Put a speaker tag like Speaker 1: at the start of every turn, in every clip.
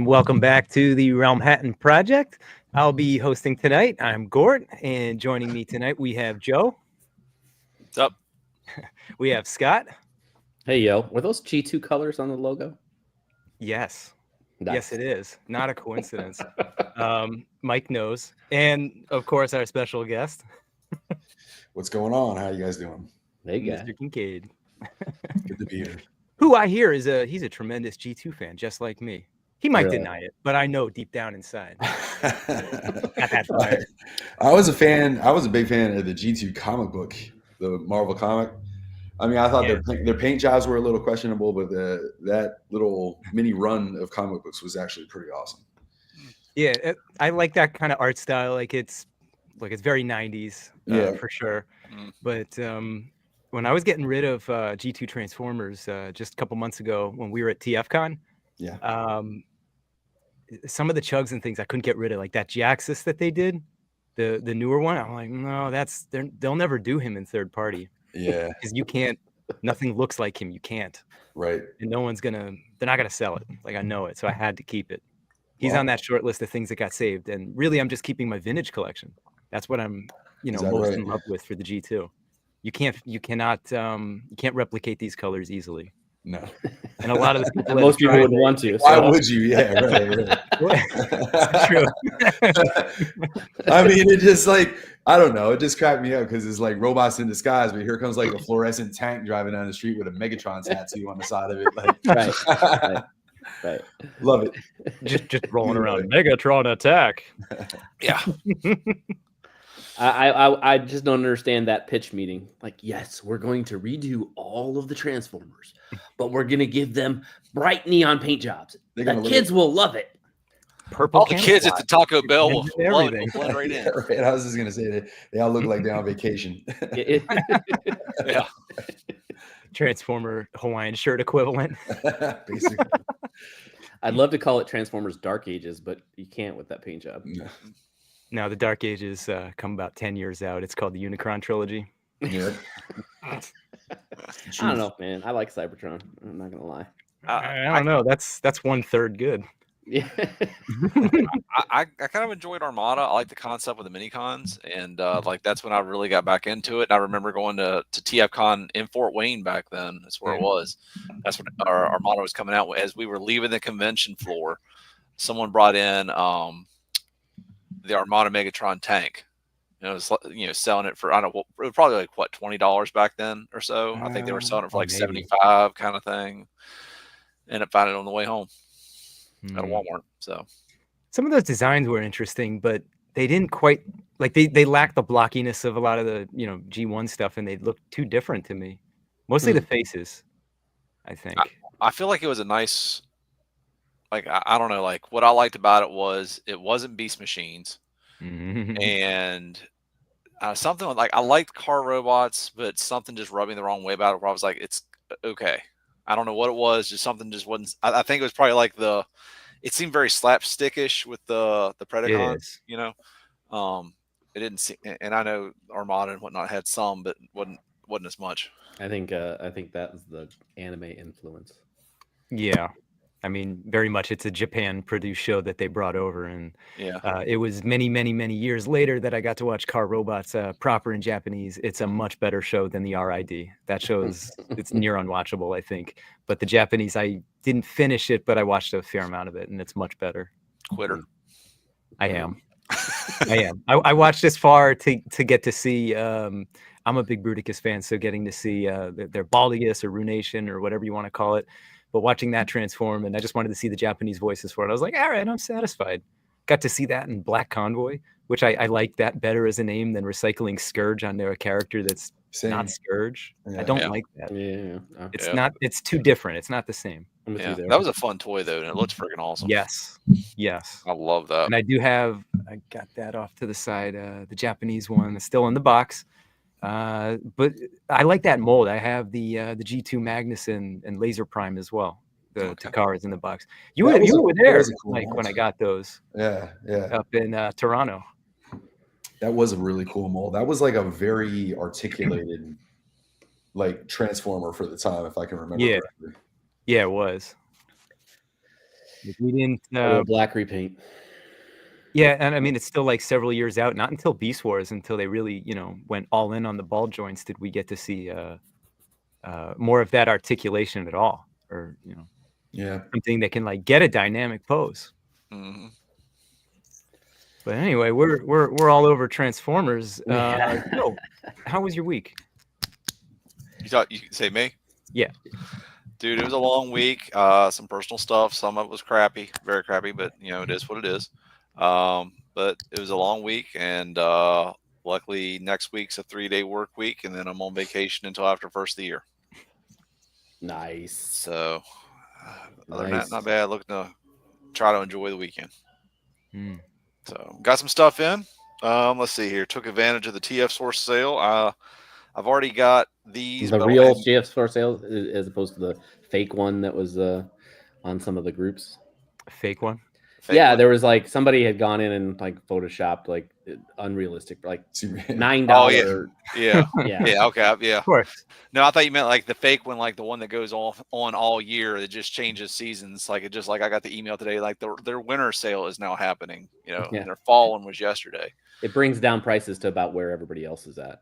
Speaker 1: Welcome back to the Realmhattan Project. I'll be hosting tonight. I'm Gort, and joining me tonight we have Joe.
Speaker 2: What's up?
Speaker 1: We have Scott.
Speaker 3: Hey, yo. Were those G2 colors on the logo?
Speaker 1: Yes.
Speaker 3: Nice.
Speaker 1: Yes, it is. Not a coincidence. Mike knows. And, of course, our special guest.
Speaker 4: What's going on? How you guys doing?
Speaker 3: Hey,
Speaker 1: Mr. Kingcaid.
Speaker 4: Good to be here.
Speaker 1: Who I hear is he's a tremendous G2 fan, just like me. He might
Speaker 3: Really?
Speaker 1: deny it, but I know deep down inside. Got that fire.
Speaker 4: I was a big fan of the G2 comic book, the Marvel comic. I mean, I thought their paint jobs were a little questionable, but that little mini run of comic books was actually pretty awesome.
Speaker 1: Yeah, I like that kind of art style. Like it's very 90s, for sure. But when I was getting rid of G2 Transformers just a couple months ago when we were at TFCon, some of the chugs and things I couldn't get rid of, like that G-Axis that they did, the newer one. I'm like, no, they'll never do him in third party.
Speaker 4: Yeah,
Speaker 1: because you can't. Nothing looks like him. You can't.
Speaker 4: Right.
Speaker 1: And no one's gonna. They're not gonna sell it. Like I know it, so I had to keep it. He's on that short list of things that got saved, and really, I'm just keeping my vintage collection. That's what I'm, most in love with for the G2. You cannot replicate these colors easily.
Speaker 4: No.
Speaker 1: And a lot of the people
Speaker 3: most people wouldn't want to.
Speaker 4: Why would you? Yeah, right.
Speaker 1: That's true.
Speaker 4: I mean, it just I don't know. It just cracked me up because it's like robots in disguise, but here comes like a fluorescent tank driving down the street with a Megatron tattoo on the side of it. Like,
Speaker 3: right.
Speaker 4: Love it.
Speaker 1: Just rolling around. Megatron attack.
Speaker 2: Yeah.
Speaker 3: I just don't understand that pitch meeting. Like, yes, we're going to redo all of the Transformers, but we're going to give them bright neon paint jobs. The kids will love it.
Speaker 1: Purple.
Speaker 2: All the kids at the Taco Bell will love it. Will blend right in.
Speaker 4: Right. I was just going to say that they all look like they're on vacation.
Speaker 2: Yeah.
Speaker 1: Transformer Hawaiian shirt equivalent.
Speaker 4: Basically.
Speaker 3: I'd love to call it Transformers Dark Ages, but you can't with that paint job.
Speaker 4: No.
Speaker 1: Now the Dark Ages come about 10 years out. It's called the Unicron trilogy.
Speaker 4: Yeah.
Speaker 3: I don't know, man. I like Cybertron. I'm not gonna lie.
Speaker 1: I don't know. That's 1/3 good.
Speaker 3: Yeah.
Speaker 2: I kind of enjoyed Armada. I like the concept with the mini cons, and that's when I really got back into it. And I remember going to TFCon in Fort Wayne back then. That's where it was. That's when our Armada was coming out. As we were leaving the convention floor, someone brought in the Armada Megatron tank. It was selling it for, I don't know, it was probably like what, $20 back then or so. I think they were selling it for like maybe $75 kind of thing. Ended up finding it on the way home at a Walmart. So
Speaker 1: some of those designs were interesting, but they didn't quite they lacked the blockiness of a lot of the G1 stuff, and they looked too different to me. Mostly the faces, I think.
Speaker 2: I feel like it was a nice, I don't know, like what I liked about it was it wasn't Beast Machines. And something like I liked car robots, but something just rubbing the wrong way about it where I was like, it's okay. I don't know what it was, just something just wasn't. I think it was probably like it seemed very slapstickish with the Predacons, it didn't seem, and I know Armada and whatnot had some, but wasn't as much.
Speaker 3: I think that was the anime influence.
Speaker 1: Yeah. I mean, very much. It's a Japan-produced show that they brought over, and it was many, many, many years later that I got to watch Car Robots proper in Japanese. It's a much better show than the RID. That show's it's near unwatchable, I think. But the Japanese, I didn't finish it, but I watched a fair amount of it, and it's much better.
Speaker 2: Quitter.
Speaker 1: I am. I watched this far to get to see. I'm a big Bruticus fan, so getting to see their Baldius or Runation or whatever you want to call it. But watching that transform, and I just wanted to see the Japanese voices for it. I was like, all right, I'm satisfied. Got to see that in Black Convoy, which I like that better as a name than recycling Scourge onto a character that's not Scourge. I don't like that.
Speaker 3: Yeah.
Speaker 1: It's not. It's too different. It's not the same.
Speaker 2: That was a fun toy though, and it looks freaking awesome.
Speaker 1: Yes.
Speaker 2: I love that.
Speaker 1: And I got that off to the side. The Japanese one is still in the box. But I like that mold. I have the G2 Magnus and Laser Prime as well. The Takara's in the box. You were there, cool like mold. When I got those.
Speaker 4: Yeah.
Speaker 1: Up in Toronto.
Speaker 4: That was a really cool mold. That was like a very articulated, Transformer for the time, if I can remember correctly.
Speaker 1: Yeah, it was. We didn't.
Speaker 3: A black repaint.
Speaker 1: Yeah, and I mean it's still like several years out. Not until Beast Wars, until they really, went all in on the ball joints, did we get to see more of that articulation at all, or
Speaker 4: Yeah.
Speaker 1: something that can like get a dynamic pose.
Speaker 2: Mm-hmm.
Speaker 1: But anyway, we're all over Transformers.
Speaker 3: Yeah.
Speaker 1: So, how was your week?
Speaker 2: You thought you could say me?
Speaker 1: Yeah.
Speaker 2: Dude, it was a long week. Some personal stuff. Some of it was crappy, very crappy, but it is what it is. But it was a long week, and luckily next week's a 3-day work week, and then I'm on vacation until after first of the year.
Speaker 3: Nice.
Speaker 2: So other than that, not bad. Looking to try to enjoy the weekend. So got some stuff in. Let's see here. Took advantage of the TF Source sale. I've already got these.
Speaker 3: The real TF Source sale as opposed to the fake one that was on some of the groups.
Speaker 1: A fake one?
Speaker 3: Yeah, there was like somebody had gone in and like photoshopped like unrealistic, like $9.
Speaker 2: Oh, yeah. Okay, yeah.
Speaker 1: Of course.
Speaker 2: No, I thought you meant like the fake one, like the one that goes on all year. It just changes seasons. Like I got the email today, like their winter sale is now happening. And their fall one was yesterday.
Speaker 3: It brings down prices to about where everybody else is at.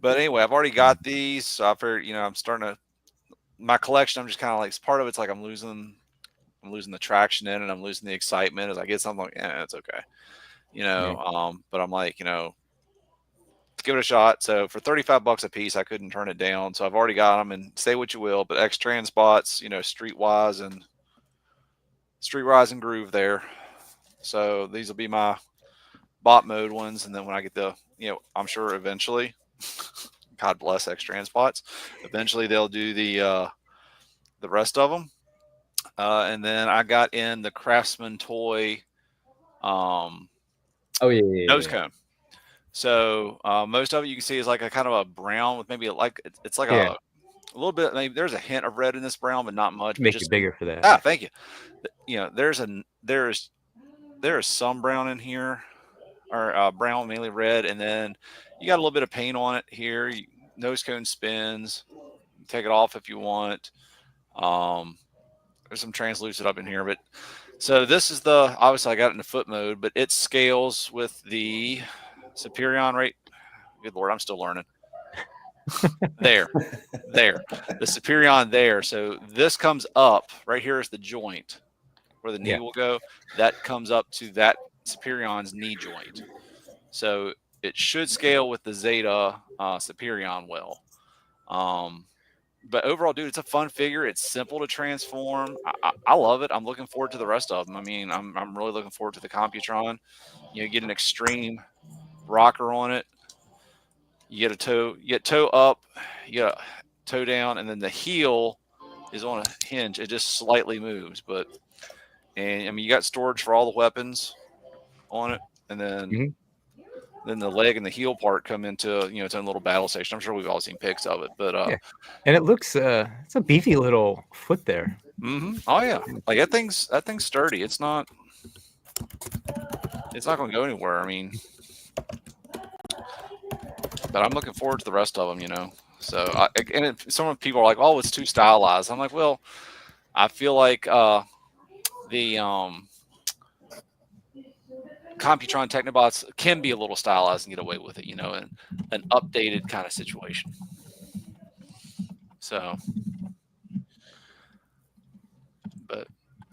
Speaker 2: But anyway, I've already got these. So I figured, I'm starting to my collection. I'm just kind of like part of it's like I'm losing the traction in, and I'm losing the excitement as I get something like, it's okay. But I'm like, let's give it a shot. So for $35 a piece, I couldn't turn it down. So I've already got them, and say what you will, but X-Trans spots, Streetwise and Groove there. So these will be my bot mode ones. And then when I get I'm sure eventually, God bless X-Trans spots, eventually they'll do the rest of them. And then I got in the Craftsman toy nose cone. So most of it you can see is like a kind of a brown with maybe it's like a little bit. Maybe there's a hint of red in this brown, but not much.
Speaker 1: Make it bigger for that.
Speaker 2: Thank you. There is some brown in here, or brown mainly red, and then you got a little bit of paint on it here. Nose cone spins. Take it off if you want. There's some translucent up in here, but so this is obviously I got it in the foot mode, but it scales with the Superion rate. Good Lord, I'm still learning. there, the Superion there. So this comes up right here is the joint where the knee will go. That comes up to that Superion's knee joint. So it should scale with the Zeta Superion well. But overall, dude, it's a fun figure. It's simple to transform. I love it. I'm looking forward to the rest of them. I mean, I'm really looking forward to the Computron. You get an extreme rocker on it. You get toe up, you get toe down, and then the heel is on a hinge. It just slightly moves, and I mean, you got storage for all the weapons on it, and then then the leg and the heel part come into its own little battle station. I'm sure we've all seen pics of it, but
Speaker 1: and it looks it's a beefy little foot there.
Speaker 2: Oh yeah, like that thing's sturdy. It's not going to go anywhere. I mean, but I'm looking forward to the rest of them. So some people are like, "Oh, it's too stylized." I'm like, well, I feel like the Computron Technobots can be a little stylized and get away with it, in an updated kind of situation. So, but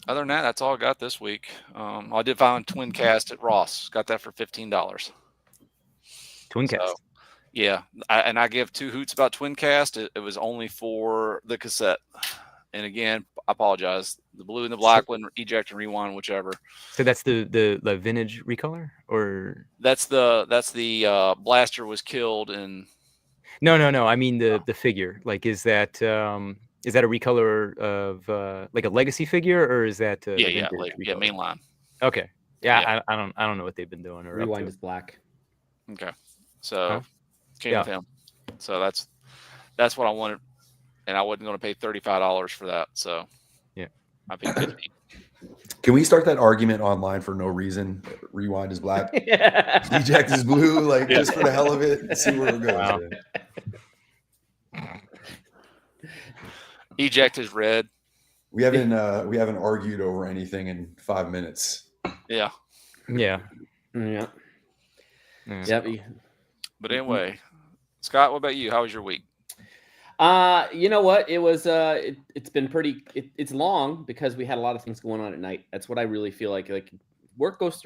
Speaker 2: other than that, that's all I got this week. I did find Twin Cast at Ross. Got that for $15.
Speaker 1: Twin Cast.
Speaker 2: Yeah, I give two hoots about Twin Cast. It was only for the cassette. And again, I apologize. The blue and the black one, eject and rewind, whichever.
Speaker 1: So that's the vintage recolor, or
Speaker 2: that's the blaster was killed in.
Speaker 1: No. I mean the figure. Like, is that a recolor of like a legacy figure, or is that
Speaker 2: mainline?
Speaker 1: Okay. Yeah. I don't know what they've been doing. Or
Speaker 3: rewind is black.
Speaker 2: Okay. So came with him. So that's what I wanted. And I wasn't going to pay $35 for that, so I paid $50.
Speaker 4: Can we start that argument online for no reason? Rewind is black, eject is blue, just for the hell of it, and see where it goes.
Speaker 2: Eject is red.
Speaker 4: We haven't argued over anything in 5 minutes.
Speaker 2: Yeah.
Speaker 1: Yeah.
Speaker 3: Yeah.
Speaker 1: Yeah.
Speaker 3: Yep.
Speaker 2: But anyway, Scott, what about you? How was your week?
Speaker 3: You know what? It was it's been pretty it's long because we had a lot of things going on at night. That's what I really feel like work goes,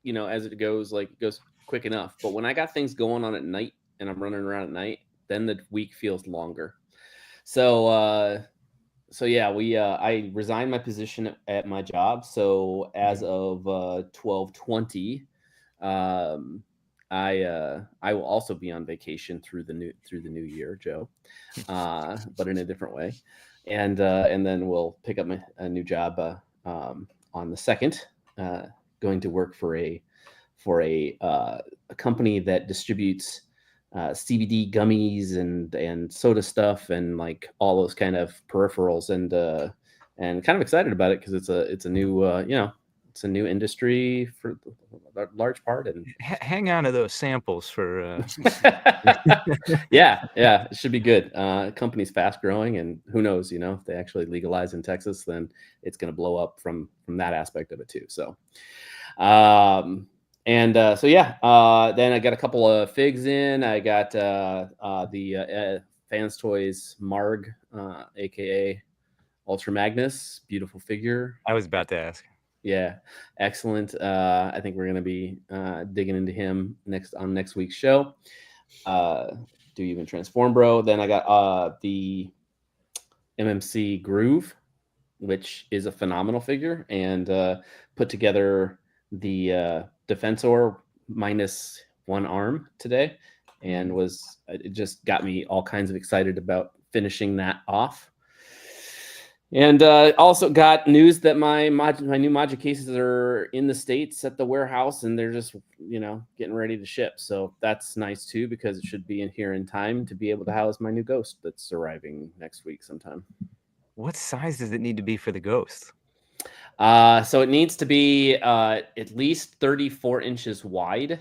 Speaker 3: you know, as it goes, like it goes quick enough. But when I got things going on at night and I'm running around at night, then the week feels longer. So yeah, I resigned my position at my job. So as of 12/20, I will also be on vacation through the new year, Joe, but in a different way, and then we'll pick up a new job on the 2nd, going to work for a company that distributes CBD gummies and soda stuff and like all those kind of peripherals, and kind of excited about it because it's a new it's a new industry for a large part. And
Speaker 1: Hang on to those samples for.
Speaker 3: yeah, it should be good. Company's fast growing, and who knows, you know, if they actually legalize in Texas, then it's going to blow up from that aspect of it too. So, then I got a couple of figs in. I got the Fans Toys Marg, aka Ultra Magnus, beautiful figure.
Speaker 1: I was about to ask.
Speaker 3: Yeah, excellent. I think we're going to be digging into him on next week's show. Do you even transform, bro? Then I got the MMC Groove, which is a phenomenal figure, and put together the Defensor minus one arm today, and it just got me all kinds of excited about finishing that off. And also got news that my new Magic cases are in the States at the warehouse, and they're just, you know, getting ready to ship. So that's nice too, because it should be in here in time to be able to house my new Ghost that's arriving next week sometime.
Speaker 1: What size does it need to be for the Ghost?
Speaker 3: So it needs to be at least 34 inches wide.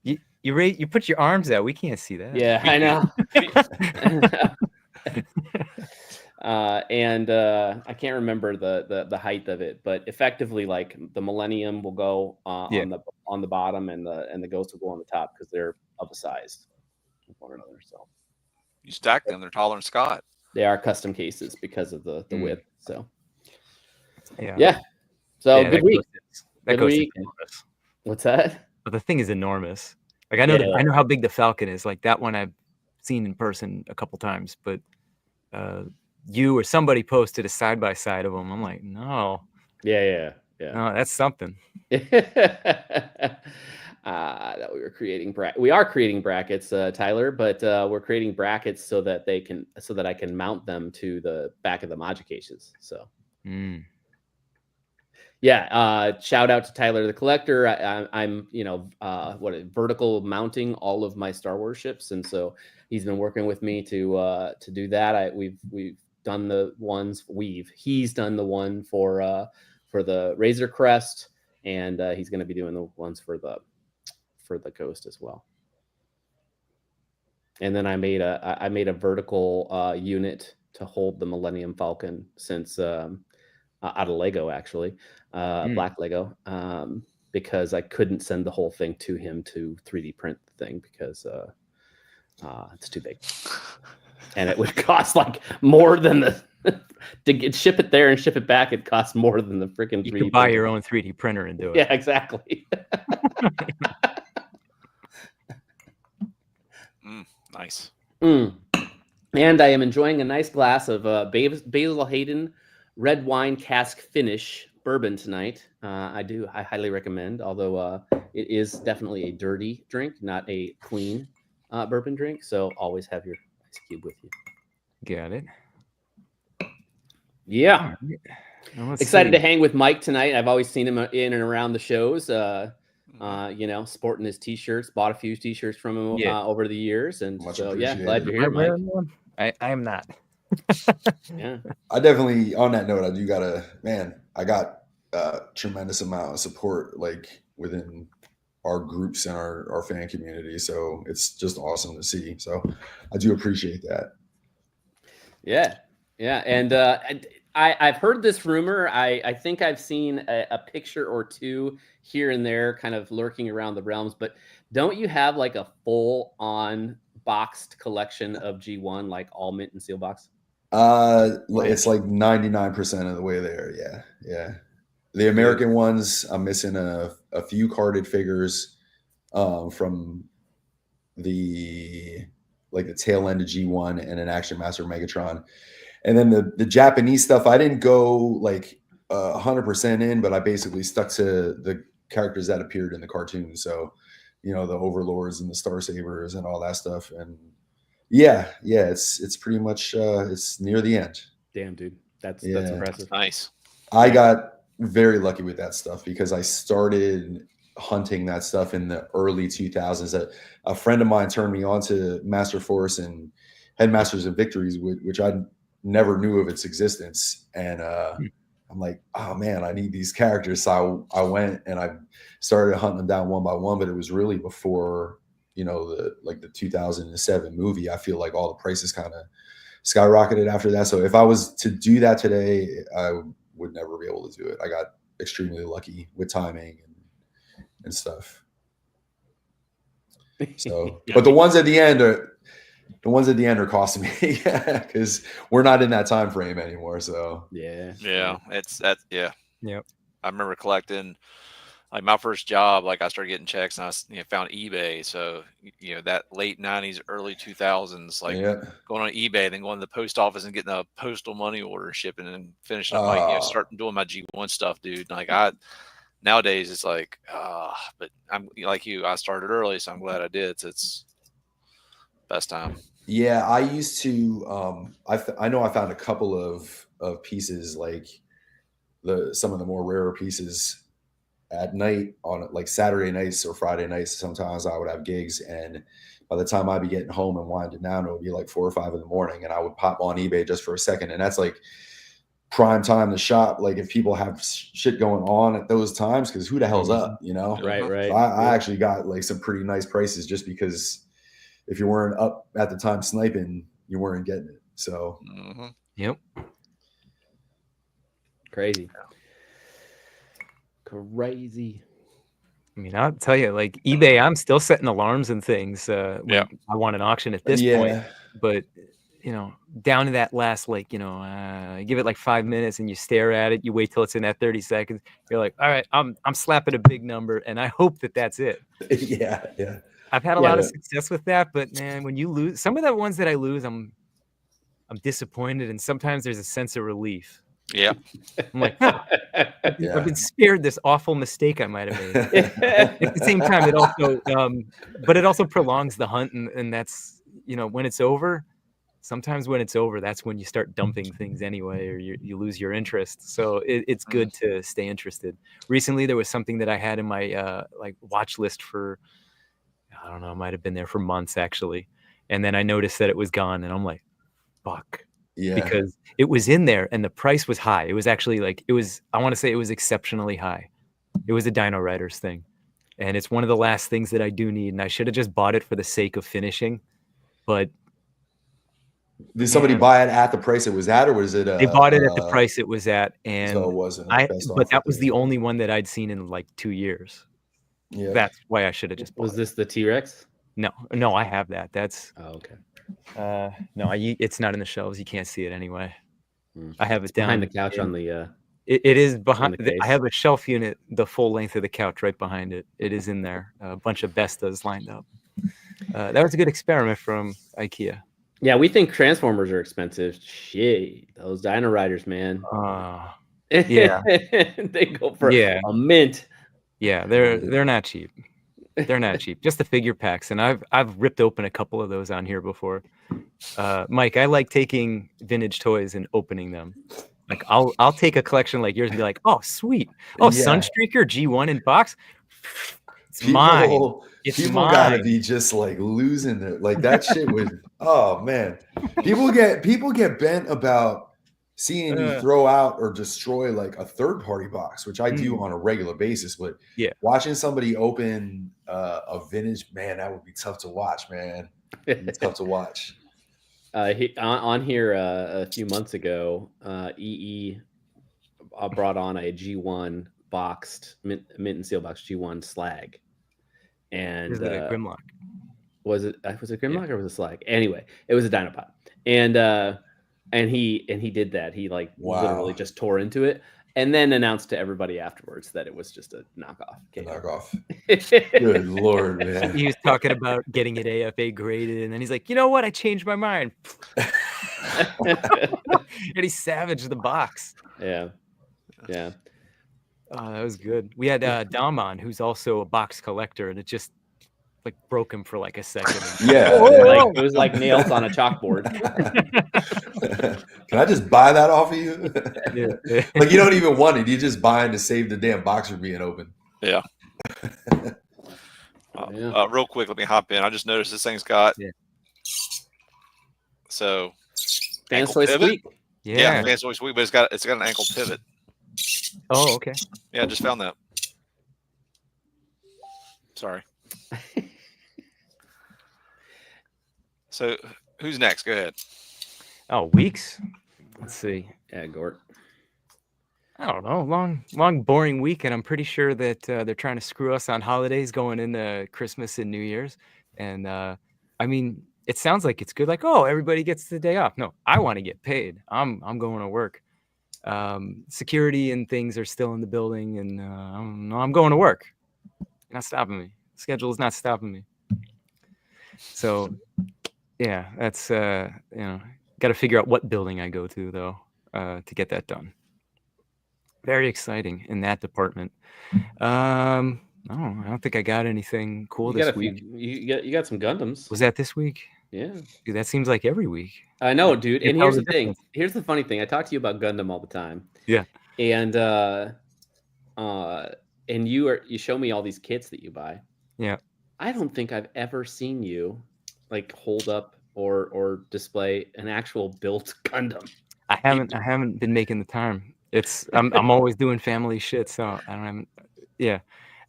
Speaker 1: You put your arms out. We can't see that.
Speaker 3: Yeah, I know. And I can't remember the height of it, but effectively, like the Millennium will go on the bottom, and the Ghost will go on the top because they're of a size with one another. So
Speaker 2: you stack them; they're taller than Scott.
Speaker 3: They are custom cases because of the width. So
Speaker 1: yeah.
Speaker 3: So good week.
Speaker 1: That Ghost is enormous.
Speaker 3: What's that?
Speaker 1: But the thing is enormous. Like I know how big the Falcon is. Like that one I've seen in person a couple times, but you or somebody posted a side by side of them. I'm like, no.
Speaker 3: Yeah.
Speaker 1: No, that's something.
Speaker 3: That we are creating brackets, Tyler, but we're creating brackets so that I can mount them to the back of the Magic cases. So. Yeah, shout out to Tyler the Collector. I'm vertical mounting all of my Star Wars ships, and so he's been working with me to do that. We've done the ones. He's done the one for the Razor Crest, and he's going to be doing the ones for the Ghost as well. And then I made a vertical unit to hold the Millennium Falcon since. Out of Lego, actually, black Lego, because I couldn't send the whole thing to him to 3D print the thing because it's too big, and it would cost like more than to ship it there and ship it back. It costs more than the freaking.
Speaker 1: You can buy your own 3D printer and do it.
Speaker 3: Yeah, exactly.
Speaker 2: Nice.
Speaker 3: And I am enjoying a nice glass of Basil Hayden red wine cask finish bourbon tonight. I highly recommend, although it is definitely a dirty drink, not a clean bourbon drink. So always have your ice cube with you.
Speaker 1: Got it.
Speaker 3: Yeah. Excited to hang with Mike tonight. I've always seen him in and around the shows, sporting his t-shirts, bought a few t-shirts from him over the years. And
Speaker 4: much
Speaker 3: so, glad you're here, Mike.
Speaker 1: I am not.
Speaker 3: Yeah,
Speaker 4: I definitely, on that note, I got a tremendous amount of support like within our groups and our fan community. So it's just awesome to see. So I do appreciate that.
Speaker 3: Yeah. Yeah, and I've heard this rumor. I think I've seen a picture or two here and there, kind of lurking around the realms. But don't you have like a full on boxed collection of G1, like all mint and seal box?
Speaker 4: It's like 99% of the way there. Yeah. The American ones, I'm missing a few carded figures from the tail end of G1 and an Action Master Megatron. And then the Japanese stuff, I didn't go like 100% in, but I basically stuck to the characters that appeared in the cartoon. So, the Overlords and the Star Sabers and all that stuff. And yeah, it's pretty much it's near the end.
Speaker 3: Damn, dude, that's impressive.
Speaker 2: Nice.
Speaker 4: I got very lucky with that stuff because I started hunting that stuff in the early 2000s. A friend of mine turned me on to Master Force and Headmasters of Victories, which I never knew of its existence. And I'm like, oh man, I need these characters. So I went and I started hunting them down one by one, but it was really before, the 2007 movie. I feel like all the prices kind of skyrocketed after that. So if I was to do that today, I would never be able to do it. I got extremely lucky with timing and stuff. So, but the ones at the end are costing me because we're not in that time frame anymore. So
Speaker 3: yeah,
Speaker 2: it's that. Yeah.
Speaker 1: Yep.
Speaker 2: I remember collecting. Like my first job, like I started getting checks and I found eBay. So, that late 90s, early 2000s, like going on eBay, then going to the post office and getting a postal money order shipping and finishing up starting doing my G1 stuff, dude. Like nowadays it's like, but I'm like you, I started early, so I'm glad I did. So it's best time.
Speaker 4: Yeah. I used to, I know I found a couple of pieces, like some of the more rarer pieces at night on like Saturday nights or Friday nights. Sometimes I would have gigs, and by the time I'd be getting home and winding down, it would be like 4 or 5 in the morning, and I would pop on eBay just for a second. And that's like prime time to shop. Like if people have shit going on at those times, because who the hell's up,
Speaker 3: Right.
Speaker 4: So I actually got like some pretty nice prices just because if you weren't up at the time sniping, you weren't getting it. So
Speaker 1: Yep.
Speaker 3: Crazy. Crazy.
Speaker 1: I mean, I'll tell you, like eBay, I'm still setting alarms and things when I want an auction at this point. But down to that last, give it like 5 minutes and you stare at it. You wait till it's in that 30 seconds. You're like, all right, I'm slapping a big number, and I hope that that's it.
Speaker 4: Yeah.
Speaker 1: I've had a lot of success with that, but man, when you lose some of the ones that I lose, I'm disappointed, and sometimes there's a sense of relief.
Speaker 2: Yeah.
Speaker 1: I'm like, I've been spared this awful mistake I might have made. At the same time, it also prolongs the hunt, and that's, when it's over, sometimes when it's over, that's when you start dumping things anyway, or you lose your interest. So it's good to stay interested. Recently, there was something that I had in my watch list for, I don't know, it might have been there for months actually. And then I noticed that it was gone, and I'm like, fuck.
Speaker 4: Yeah.
Speaker 1: Because it was in there and the price was high. It was actually I want to say it was exceptionally high. It was a Dino Riders thing. And it's one of the last things that I do need. And I should have just bought it for the sake of finishing. But
Speaker 4: did somebody buy it at the price it was at, or was it?
Speaker 1: They bought it at the price it was at. And
Speaker 4: so it wasn't.
Speaker 1: But that was the only one that I'd seen in like 2 years.
Speaker 4: Yeah.
Speaker 1: That's why I should have just bought
Speaker 3: Was this the T-Rex?
Speaker 1: No, I have that. That's
Speaker 3: okay.
Speaker 1: No, it's not in the shelves. You can't see it anyway. I have it down
Speaker 3: behind the couch on the.
Speaker 1: It is behind.
Speaker 3: the case.
Speaker 1: I have a shelf unit, the full length of the couch, right behind it. It is in there. A bunch of Bestas lined up. That was a good experiment from IKEA.
Speaker 3: Yeah, we think Transformers are expensive. Shit, those Dino Riders, man.
Speaker 1: Yeah,
Speaker 3: they go for a mint.
Speaker 1: Yeah, they're not cheap. They're not cheap. Just the figure packs, and I've ripped open a couple of those on here before. Mike, I like taking vintage toys and opening them. Like I'll take a collection like yours and be like, oh sweet, Sunstreaker G1 in box. It's mine.
Speaker 4: People gotta be just like losing their that shit would. Oh man, people get bent about seeing you throw out or destroy like a third-party box, which I do on a regular basis. But watching somebody open a vintage, man, that would be tough to watch, man. It's tough to watch.
Speaker 3: On here a few months ago, EE brought on a G1 boxed mint and seal box G1 slag, and
Speaker 1: Is it a Grimlock?
Speaker 3: was it Grimlock or was it slag? Anyway, it was a Dynapod, and he did that. He like literally just tore into it, and then announced to everybody afterwards that it was just a knockoff.
Speaker 4: Good Lord, man.
Speaker 1: He was talking about getting it AFA graded, and then he's like, you know what? I changed my mind. And he savaged the box.
Speaker 3: Yeah.
Speaker 1: Oh, that was good. We had Dom on, who's also a box collector, and it just like broke him for like a second.
Speaker 3: Like it was like nails on a chalkboard.
Speaker 4: Can I just buy that off of you?
Speaker 1: Yeah.
Speaker 4: Like you don't even want it. You just buying to save the damn box from being open.
Speaker 2: Yeah. Real quick, let me hop in. I just noticed this thing's got so
Speaker 3: Fans Toy Squeak.
Speaker 2: Yeah, Fans Toy Squeak, but it's got an ankle pivot.
Speaker 1: Oh, okay.
Speaker 2: Yeah, I just found that. Sorry. So who's next? Go ahead.
Speaker 1: Oh, Weeks. Let's see.
Speaker 3: Yeah, Gort.
Speaker 1: I don't know. Long, boring week, and I'm pretty sure that they're trying to screw us on holidays going into Christmas and New Year's. And I mean, it sounds like it's good. Like, oh, everybody gets the day off. No, I want to get paid. I'm going to work. Security and things are still in the building, and I'm going to work. You're not stopping me. Schedule is not stopping me. So, yeah, that's got to figure out what building I go to though to get that done. Very exciting in that department. I don't think I got anything cool this week.
Speaker 3: You got some Gundams.
Speaker 1: Was that this week?
Speaker 3: Yeah.
Speaker 1: Dude, that seems like every week.
Speaker 3: I know, dude. And here's the thing. Here's the funny thing. I talk to you about Gundam all the time.
Speaker 1: Yeah.
Speaker 3: And you show me all these kits that you buy.
Speaker 1: Yeah.
Speaker 3: I don't think I've ever seen you like hold up or display an actual built Gundam.
Speaker 1: I haven't been making the time. I'm always doing family shit, so I don't have. Yeah,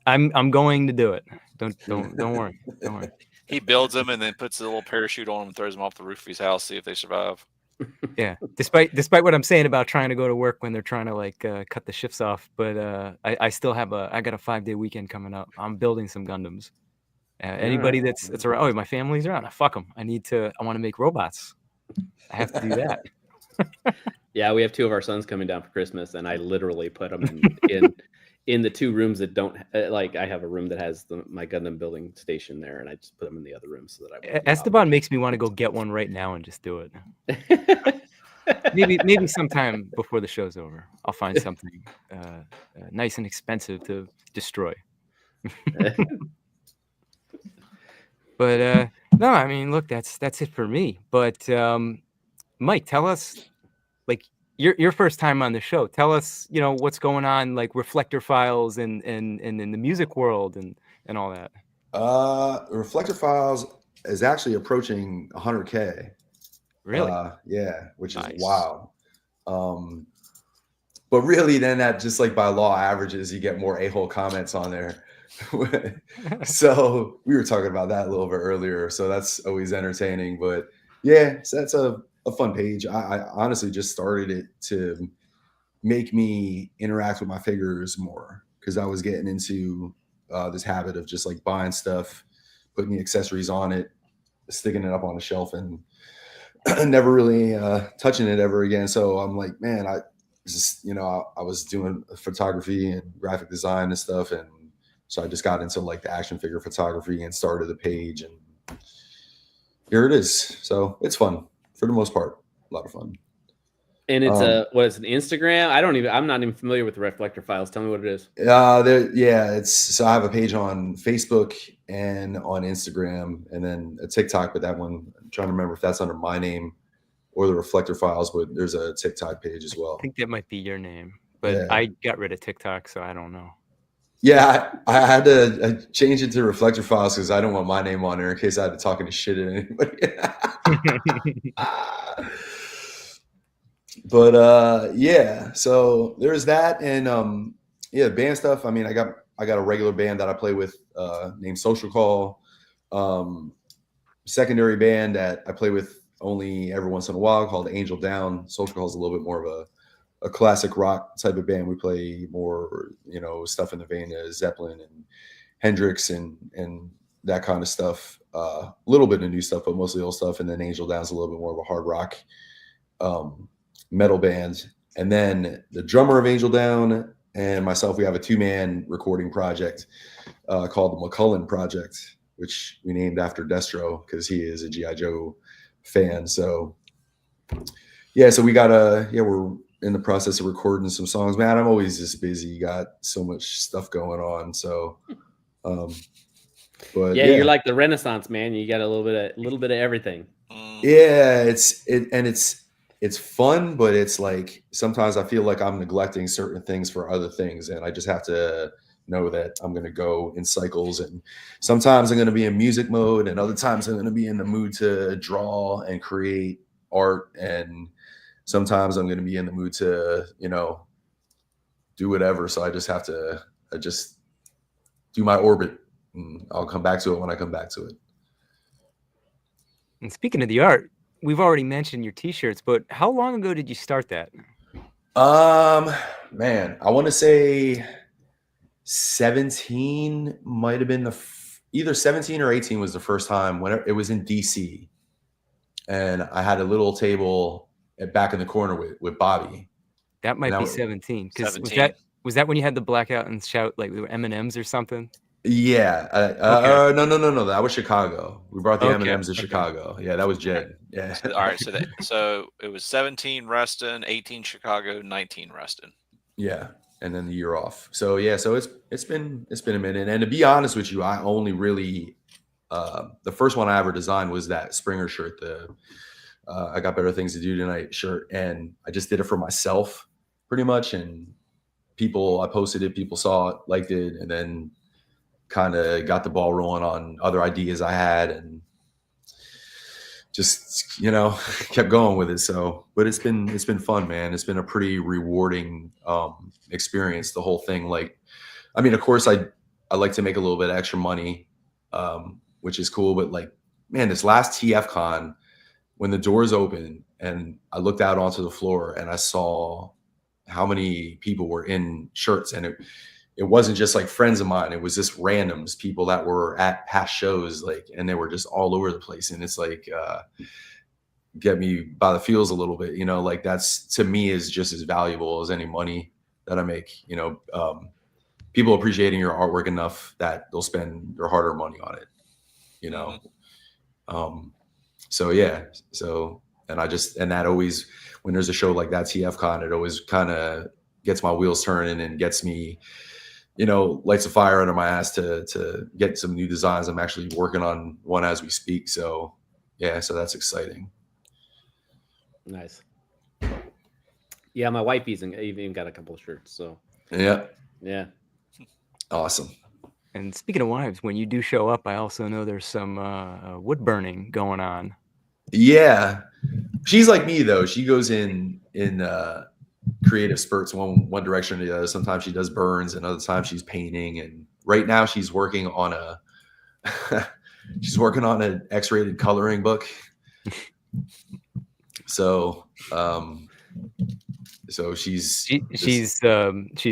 Speaker 1: I'm going to do it. Don't worry. Don't worry.
Speaker 2: He builds them and then puts a little parachute on them and throws them off the roof of his house, see if they survive.
Speaker 1: Yeah, despite what I'm saying about trying to go to work when they're trying to like cut the shifts off, but I still have I got a 5-day weekend coming up. I'm building some Gundams. Anybody that's around, oh, my family's around. Fuck them. I want to make robots. I have to do that.
Speaker 3: Yeah, we have 2 of our sons coming down for Christmas, and I literally put them in the 2 rooms that don't like. I have a room that has my Gundam building station there, and I just put them in the other room so that
Speaker 1: Esteban makes me want to go get one right now and just do it. maybe sometime before the show's over, I'll find something nice and expensive to destroy. But no, I mean, look, that's it for me. But Mike, tell us, like, your first time on the show. Tell us, what's going on, like Reflector Files and in the music world and all that.
Speaker 4: Reflector Files is actually approaching 100K.
Speaker 1: Really?
Speaker 4: Yeah, which is wild. But really, then that just like by law averages, you get more a-hole comments on there. So we were talking about that a little bit earlier. So that's always entertaining. But yeah, so that's a fun page. I honestly just started it to make me interact with my figures more because I was getting into this habit of just like buying stuff, putting the accessories on it, sticking it up on the shelf, and never really touching it ever again. So I'm like, man, I was doing photography and graphic design and stuff, and so I just got into like the action figure photography and started the page, and here it is. So it's fun for the most part, a lot of fun.
Speaker 3: And it's an Instagram? I'm not even familiar with the Reflector Files. Tell me what it is.
Speaker 4: So I have a page on Facebook and on Instagram, and then a TikTok. But that one, I'm trying to remember if that's under my name or the Reflector Files. But there's a TikTok page as well.
Speaker 1: I think that might be your name, but I got rid of TikTok, so I don't know.
Speaker 4: Yeah, I had to change it to Reflector Files because I don't want my name on there in case I had to talk any shit at anybody. But yeah, so there's that, and band stuff. I mean, I got a regular band that I play with named Social Call. Secondary band that I play with only every once in a while called Angel Down. Social Call is a little bit more of a classic rock type of band. We play more, stuff in the vein of Zeppelin and Hendrix and that kind of stuff. A little bit of new stuff, but mostly old stuff. And then Angel Down's a little bit more of a hard rock metal band. And then the drummer of Angel Down and myself, we have a 2-man recording project called the McCullen Project, which we named after Destro because he is a G.I. Joe fan. So yeah, so we're in the process of recording some songs. Man, I'm always just busy. Got so much stuff going on. So but
Speaker 3: yeah, you're like the Renaissance man. You got a little bit of everything.
Speaker 4: Yeah, it's fun, but it's like sometimes I feel like I'm neglecting certain things for other things, and I just have to know that I'm going to go in cycles. And sometimes I'm going to be in music mode, and other times I'm going to be in the mood to draw and create art, and sometimes I'm going to be in the mood to do whatever. So I just do my orbit, and I'll come back to it when I come back to it.
Speaker 1: And speaking of the art, we've already mentioned your t-shirts, but how long ago did you start that?
Speaker 4: Man, I want to say 17 might have been either 17 or 18 was the first time when it was in DC. And I had a little table back in the corner with Bobby.
Speaker 1: That might be 17. Because was that when you had the blackout and shout like we were M&Ms or something?
Speaker 4: Yeah.
Speaker 1: Okay.
Speaker 4: No. That was Chicago. We brought the M&Ms to Chicago. Yeah, that was Jed. Yeah.
Speaker 2: All right. So it was 17 Reston, 18 Chicago, 19 Reston.
Speaker 4: Yeah. And then the year off. So yeah, so it's been a minute. And to be honest with you, I only really the first one I ever designed was that Springer shirt, the I Got Better Things to Do Tonight shirt. And I just did it for myself pretty much. And I posted it, people saw it, liked it, and then kind of got the ball rolling on other ideas I had and just, kept going with it. So, but it's been fun, man. It's been a pretty rewarding experience, the whole thing. Like, I mean, of course I like to make a little bit of extra money, which is cool. But like, man, this last TFCon, when the doors opened and I looked out onto the floor and I saw how many people were in shirts, and it wasn't just like friends of mine. It was just randoms, people that were at past shows, like, and they were just all over the place. And it's like, get me by the feels a little bit, like that's to me is just as valuable as any money that I make, people appreciating your artwork enough that they'll spend their hard-earned money on it, So yeah. So, and that always, when there's a show like that, TFCon, it always kind of gets my wheels turning and gets me, lights a fire under my ass to get some new designs. I'm actually working on one as we speak. So yeah, so that's exciting.
Speaker 3: Nice. Yeah, my wife even got a couple of shirts. So yeah.
Speaker 4: Awesome.
Speaker 1: And speaking of wives, when you do show up, I also know there's some wood burning going on.
Speaker 4: Yeah, she's like me though. She goes in creative spurts, one direction or the other. Sometimes she does burns, and other times she's painting. And right now she's working on an X-rated coloring book. So
Speaker 1: she's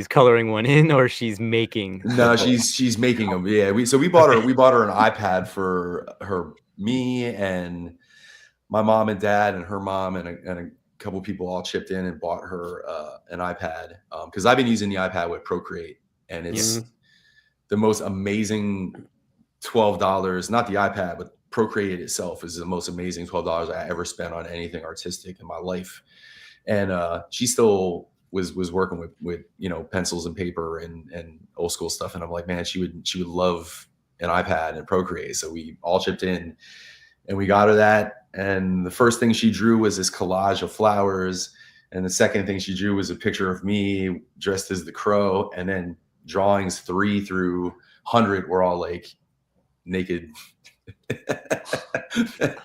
Speaker 1: coloring one in, or she's making.
Speaker 4: No, she's making them. Yeah, we bought her an iPad for me and my mom and dad and her mom and a couple people all chipped in and bought her an iPad because I've been using the iPad with Procreate, and it's the most amazing $12. Not the iPad, but Procreate itself is the most amazing $12 I ever spent on anything artistic in my life. And she still was working with pencils and paper and old school stuff. And I'm like, man, she would love an iPad and Procreate. So we all chipped in and we got her that. And the first thing she drew was this collage of flowers. And the second thing she drew was a picture of me dressed as the Crow. And then drawings 3 through 100 were all like naked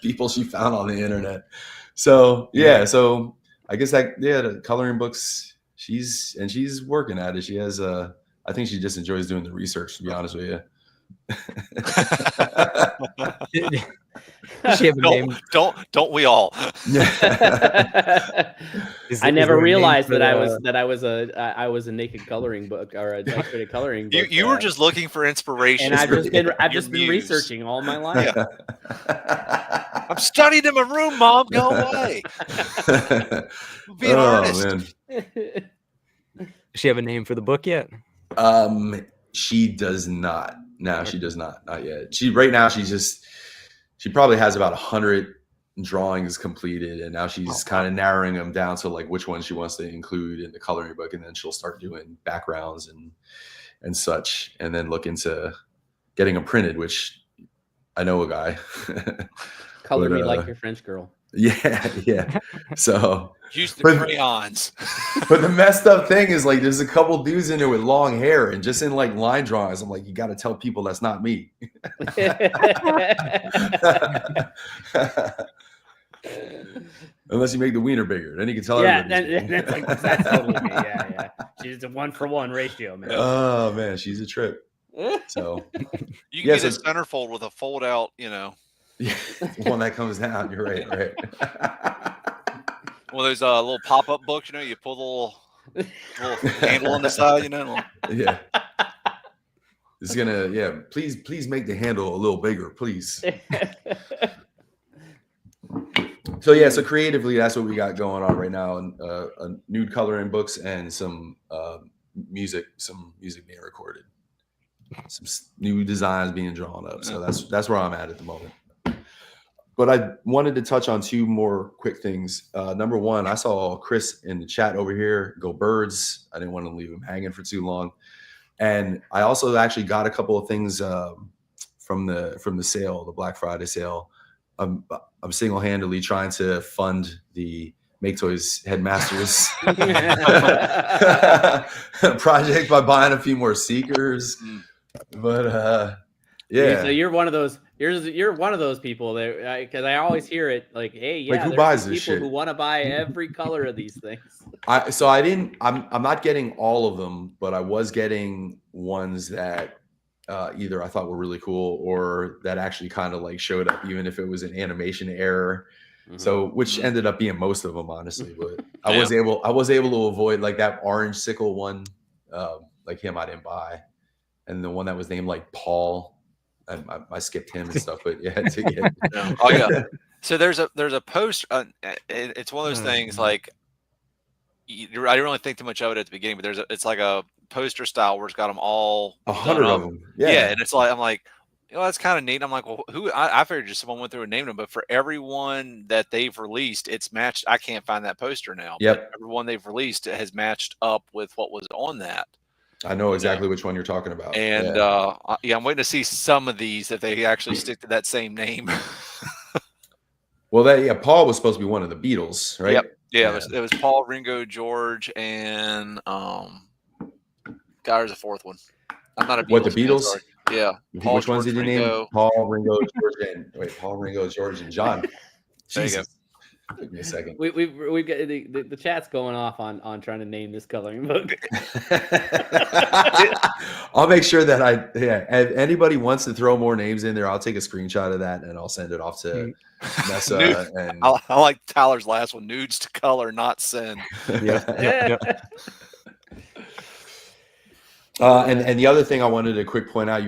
Speaker 4: people she found on the internet. So yeah, so I guess the coloring books, she's working at it. She has I think she just enjoys doing the research, to be honest with you.
Speaker 1: Does she have a name?
Speaker 2: Don't we all?
Speaker 3: I
Speaker 1: Is
Speaker 3: never
Speaker 1: there a name
Speaker 3: realized
Speaker 1: for
Speaker 3: that
Speaker 1: the-
Speaker 3: I was a naked coloring book or a illustrated coloring book.
Speaker 2: You were just looking for inspiration.
Speaker 3: and I've just been
Speaker 2: Your muse.
Speaker 3: researching all my life.
Speaker 2: Yeah. I'm studying in my room, Mom. Go away. Be an artist.
Speaker 4: Man.
Speaker 1: Does she have a name for the book yet?
Speaker 4: She does not. No, she does not. Not yet. She probably has about 100 drawings completed, and now she's kind of narrowing them down to like which ones she wants to include in the coloring book, and then she'll start doing backgrounds and such, and then look into getting them printed, which I know a guy.
Speaker 3: Color me like your French girl.
Speaker 4: Yeah. So
Speaker 2: use the crayons.
Speaker 4: But the messed up thing is like there's a couple dudes in there with long hair, and just in like line drawings, I'm like, you got to tell people that's not me. Unless you make the wiener bigger, then you can tell everybody.
Speaker 3: That's totally me. Yeah. She's a 1-for-1 ratio, man.
Speaker 4: Oh man, she's a trip. So
Speaker 2: you can get a centerfold with a fold out,
Speaker 4: one that comes down. You're right.
Speaker 2: Well, there's a little pop up books. You pull the little handle on the side.
Speaker 4: Yeah. It's gonna. Please make the handle a little bigger, please. So creatively, that's what we got going on right now, and nude coloring books and some music being recorded, some new designs being drawn up. So that's where I'm at the moment. But I wanted to touch on two more quick things. Number one, I saw Chris in the chat over here. Go Birds! I didn't want to leave him hanging for too long, and I also actually got a couple of things from the sale, the Black Friday sale. I'm single-handedly trying to fund the Make Toys Headmasters project by buying a few more Seekers. But yeah.
Speaker 3: So you're one of those. You're one of those people that, because I always hear it like, hey, yeah,
Speaker 4: like, who buys this
Speaker 3: people
Speaker 4: shit?
Speaker 3: who want to buy every color of these things.
Speaker 4: I'm not getting all of them, but I was getting ones that either I thought were really cool or that actually kind of like showed up, even if it was an animation error. Mm-hmm. So, which ended up being most of them, honestly. But I was able to avoid like that orange sickle one, like him, I didn't buy, and the one that was named like Paul, I skipped him and stuff. But yeah, to get.
Speaker 2: Oh yeah. So there's a post. It's one of those things like I didn't really think too much of it at the beginning, but it's like a poster style where it's got them all
Speaker 4: 100 of them.
Speaker 2: Yeah, and it's like I'm like, that's kind of neat. I'm like, well, who? I figured just someone went through and named them, but for everyone that they've released, it's matched. I can't find that poster now.
Speaker 4: Yep.
Speaker 2: But everyone they've released has matched up with what was on that.
Speaker 4: I know exactly which one you're talking about.
Speaker 2: And I'm waiting to see some of these if they actually stick to that same name.
Speaker 4: Well, Paul was supposed to be one of the Beatles, right?
Speaker 2: Yep. Yeah, it was Paul, Ringo, George, and there's a fourth one. I'm not a Beatles
Speaker 4: What, the Beatles?
Speaker 2: Fan, yeah. Paul,
Speaker 4: which ones did you name? Paul, Ringo, George, and John.
Speaker 2: There you go.
Speaker 4: Give me a second.
Speaker 3: We've got the chat's going off on trying to name this coloring book.
Speaker 4: I'll make sure that if anybody wants to throw more names in there, I'll take a screenshot of that and I'll send it off to Nessa. And
Speaker 2: I like Tyler's last one: nudes to color, not send.
Speaker 4: Yeah. And the other thing I wanted to quick point out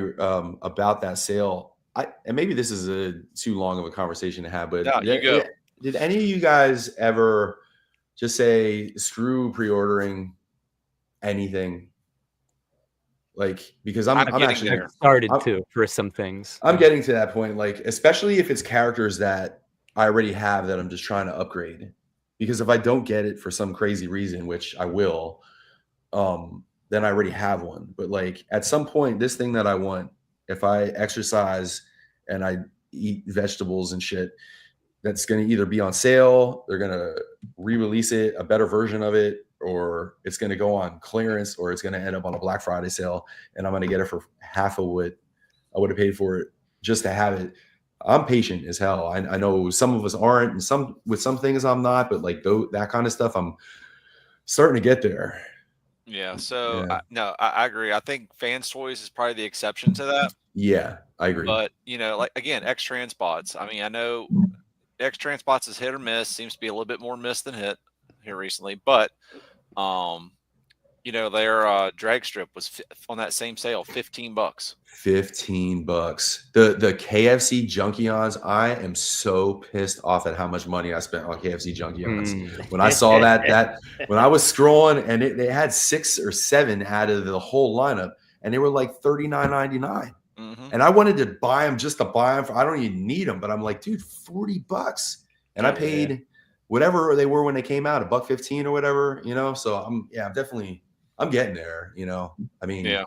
Speaker 4: about that sale, and maybe this is too long of a conversation to have, but
Speaker 2: you go.
Speaker 4: Did any of you guys ever just say screw pre-ordering anything? Like, because I'm actually
Speaker 1: I've started to for some things.
Speaker 4: I'm getting to that point, like, especially if it's characters that I already have that I'm just trying to upgrade. Because if I don't get it for some crazy reason, which I will, then I already have one. But like at some point, this thing that I want, if I exercise and I eat vegetables and shit, that's going to either be on sale, they're going to re-release it, a better version of it, or it's going to go on clearance, or it's going to end up on a Black Friday sale, and I'm going to get it for half of what I would have paid for it just to have it. I'm patient as hell. I know some of us aren't, and with some things I'm not, but like that kind of stuff, I'm starting to get there.
Speaker 2: Yeah. So
Speaker 4: Yeah.
Speaker 2: no, I agree. I think Fans Toys is probably the exception to that.
Speaker 4: Yeah, I agree.
Speaker 2: But like again, X Transpots. I mean, I know X Transpots is hit or miss. Seems to be a little bit more miss than hit here recently. But their drag strip was on that same sale, $15.
Speaker 4: $15. The KFC Junkions, I am so pissed off at how much money I spent on KFC Junkions. When I saw that when I was scrolling and they had 6 or 7 out of the whole lineup, and they were like $39.99. And I wanted to buy them just to buy them. I don't even need them, but I'm like, dude, $40. And I paid whatever they were when they came out, $1.15 or whatever, So I'm getting there, I mean,
Speaker 2: yeah.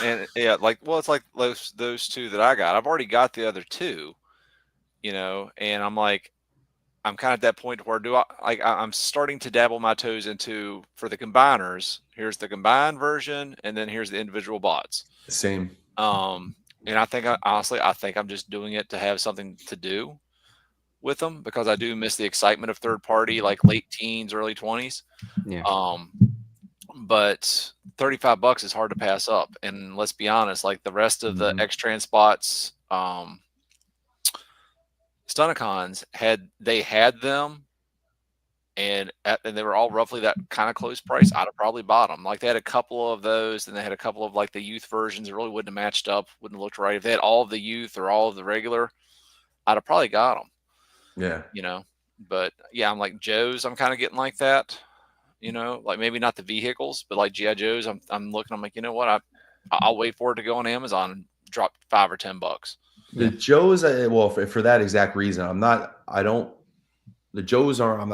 Speaker 2: And it's like those two that I got. I've already got the other two, and I'm like, I'm kind of at that point where I'm starting to dabble my toes into, for the combiners, here's the combined version, and then here's the individual bots.
Speaker 4: Same.
Speaker 2: And I think I think I'm just doing it to have something to do with them, because I do miss the excitement of third party, like late teens, early 20s.
Speaker 1: Yeah.
Speaker 2: But $35 is hard to pass up. And let's be honest, like the rest of the X Transpots, Stunticons had them, and they were all roughly that kind of close price. I'd have probably bought them. Like they had a couple of those, and they had a couple of like the youth versions. It really wouldn't have matched up, wouldn't have looked right. If they had all of the youth or all of the regular, I'd have probably got them.
Speaker 4: Yeah.
Speaker 2: But yeah, I'm like Joe's. I'm kind of getting like that. Like maybe not the vehicles, but like GI Joe's. I'm looking. I'm like, you know what? I'll wait for it to go on Amazon and drop $5 or $10.
Speaker 4: The Joes, well, for that exact reason, I'm not